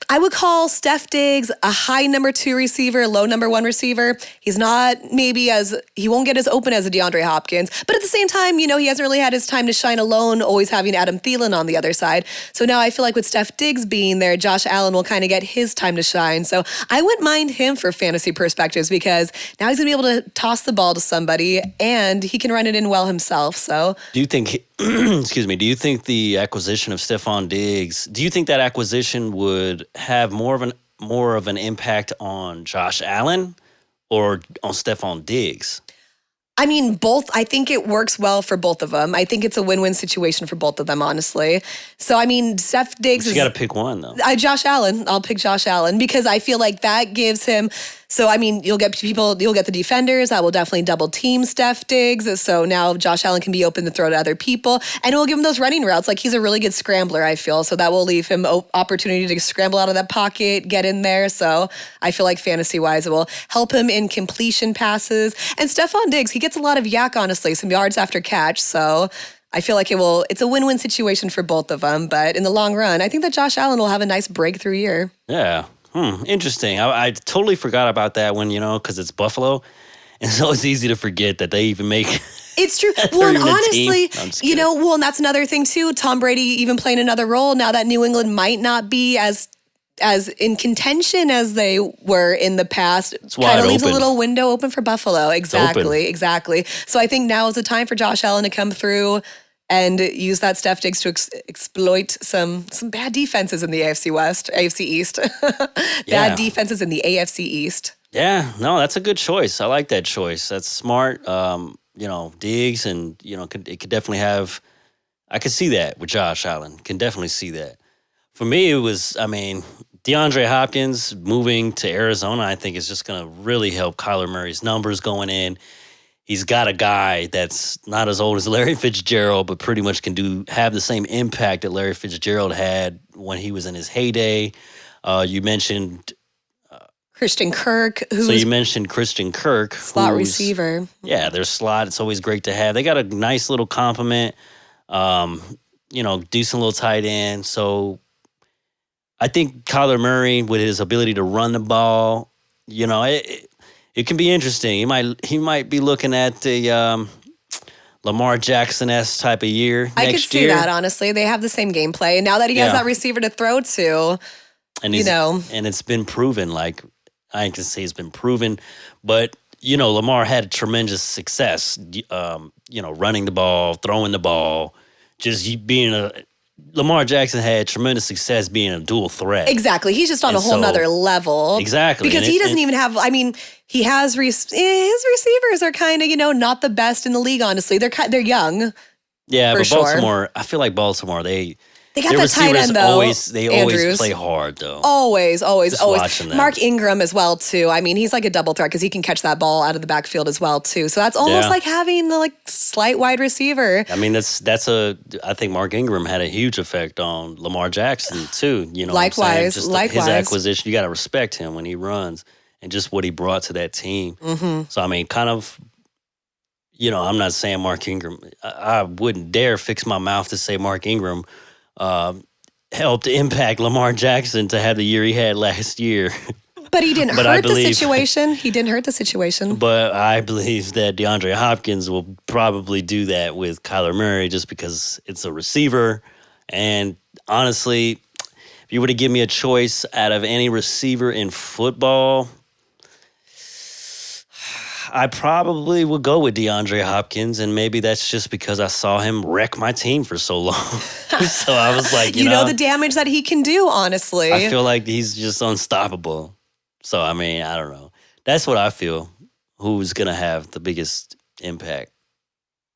I would call Steph Diggs a high number 2 receiver, low number 1 receiver. He's not he won't get as open as a DeAndre Hopkins, but at the same time, he hasn't really had his time to shine alone, always having Adam Thielen on the other side. So now I feel like with Steph Diggs being there, Josh Allen will kind of get his time to shine. So I wouldn't mind him for fantasy perspectives because now he's going to be able to toss the ball to somebody and he can run it in well himself. So do you think, do you think the acquisition of Stephon Diggs, do you think that acquisition would have more of an impact on Josh Allen or on Stephon Diggs? I mean, both. I think it works well for both of them. I think it's a win-win situation for both of them, honestly. So, I mean, Steph Diggs You got to pick one, though. Josh Allen. I'll pick Josh Allen because I feel like that gives him... So, I mean, you'll get the defenders. I will definitely double team Steph Diggs. So now Josh Allen can be open to throw to other people. And it will give him those running routes. Like, he's a really good scrambler, I feel. So that will leave him opportunity to scramble out of that pocket, get in there. So I feel like fantasy-wise, it will help him in completion passes. And Stephon Diggs, he gets a lot of yak, honestly, some yards after catch. So I feel like it's a win-win situation for both of them. But in the long run, I think that Josh Allen will have a nice breakthrough year. Yeah. Interesting. I totally forgot about that one, because it's Buffalo. And so it's easy to forget that they even make... It's true. Well, and honestly, and that's another thing, too. Tom Brady even playing another role now that New England might not be as in contention as they were in the past. Kind of leaves a little window open for Buffalo. Exactly. So I think now is the time for Josh Allen to come through and use that Steph Diggs to exploit some bad defenses in the AFC East. Bad defenses in the AFC East. Yeah, no, that's a good choice. I like that choice. That's smart. Diggs, and it could definitely have. I could see that with Josh Allen. Can definitely see that. For me, it was. DeAndre Hopkins moving to Arizona, I think, is just going to really help Kyler Murray's numbers going in. He's got a guy that's not as old as Larry Fitzgerald, but pretty much can have the same impact that Larry Fitzgerald had when he was in his heyday. You mentioned Christian Kirk. You mentioned Christian Kirk. Slot receiver. Yeah, their slot. It's always great to have. They got a nice little complement, decent little tight end. So I think Kyler Murray, with his ability to run the ball, it can be interesting. He might be looking at the Lamar Jackson-esque type of year next year. I could see that, honestly. They have the same gameplay. And now that he has that receiver to throw to, and it's been proven, like, I can say it's been proven, but, Lamar had tremendous success, running the ball, throwing the ball, just being Lamar Jackson had tremendous success being a dual threat. Exactly. He's just on a whole nother level. Exactly. Because he doesn't even have, he has, his receivers are kind of, not the best in the league, honestly. They're young. Yeah, but Baltimore, I feel like Baltimore, they got that tight end, though. Always play hard, though. Always. Watching them. Mark Ingram as well, too. He's like a double threat because he can catch that ball out of the backfield as well, too. So that's almost like having the slight wide receiver. I think Mark Ingram had a huge effect on Lamar Jackson, too. Likewise. His acquisition, you got to respect him when he runs and just what he brought to that team. Mm-hmm. So, kind of, I'm not saying Mark Ingram. I wouldn't dare fix my mouth to say Mark Ingram helped impact Lamar Jackson to have the year he had last year. But he didn't hurt the situation. He didn't hurt the situation. But I believe that DeAndre Hopkins will probably do that with Kyler Murray just because it's a receiver. And honestly, if you were to give me a choice out of any receiver in football, I probably would go with DeAndre Hopkins, and maybe that's just because I saw him wreck my team for so long. So I was like, you know the damage that he can do, honestly. I feel like he's just unstoppable. So, I don't know. That's what I feel. Who's going to have the biggest impact?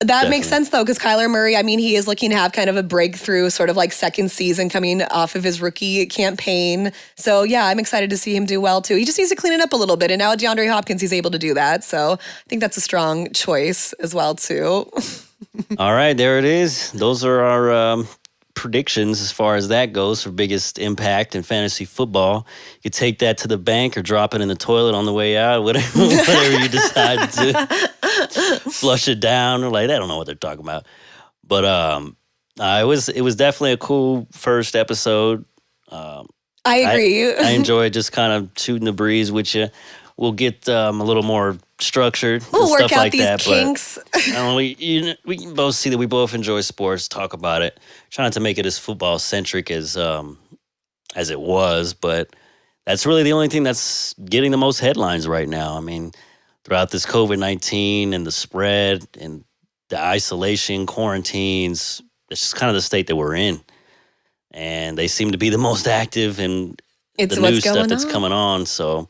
That makes sense, though, because Kyler Murray, he is looking to have kind of a breakthrough sort of second season coming off of his rookie campaign. So, yeah, I'm excited to see him do well, too. He just needs to clean it up a little bit. And now with DeAndre Hopkins, he's able to do that. So I think that's a strong choice as well, too. All right, there it is. Those are our predictions as far as that goes for biggest impact in fantasy football. You could take that to the bank or drop it in the toilet on the way out, whatever you decide to. Flush it down, or I don't know what they're talking about. But it was definitely a cool first episode. I agree. I enjoyed just kind of shooting the breeze with you. We'll get a little more structured. We'll work stuff out like these that, kinks. But, we can both see that we both enjoy sports, talk about it. Trying to make it as football centric as it was, but that's really the only thing that's getting the most headlines right now. Throughout this COVID-19 and the spread and the isolation, quarantines, it's just kind of the state that we're in. And they seem to be the most active in the new stuff that's coming on. So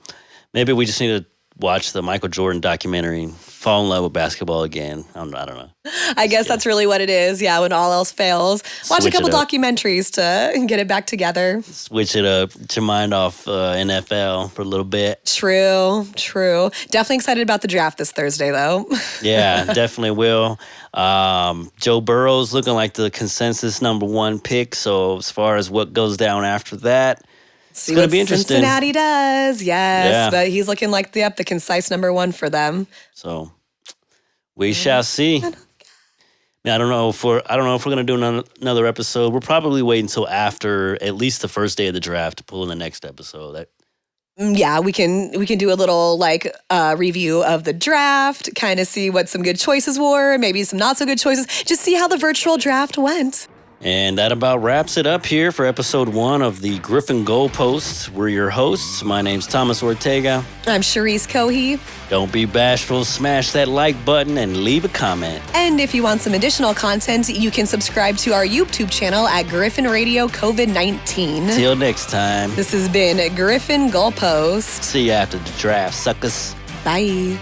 maybe we just need to watch the Michael Jordan documentary and fall in love with basketball again. I don't know. I guess that's really what it is. Yeah, when all else fails. Watch a couple documentaries to get it back together. Switch it up to mind off NFL for a little bit. True. Definitely excited about the draft this Thursday, though. Yeah, definitely will. Joe Burrow's looking like the consensus number 1 pick. So as far as what goes down after that, see what Cincinnati does. Yes, but he's looking like the concise number 1 for them. So we shall see. I don't know if we're going to do another episode. We'll probably wait until after at least the first day of the draft to pull in the next episode. Yeah, we can do a little review of the draft, kind of see what some good choices were, maybe some not so good choices. Just see how the virtual draft went. And that about wraps it up here for episode 1 of the Griffin Goalpost. We're your hosts. My name's Thomas Ortega. I'm Sharisse Cohee. Don't be bashful. Smash that like button and leave a comment. And if you want some additional content, you can subscribe to our YouTube channel at Griffin Radio COVID-19. Till next time. This has been Griffin Goalpost. See you after the draft, suckers. Bye.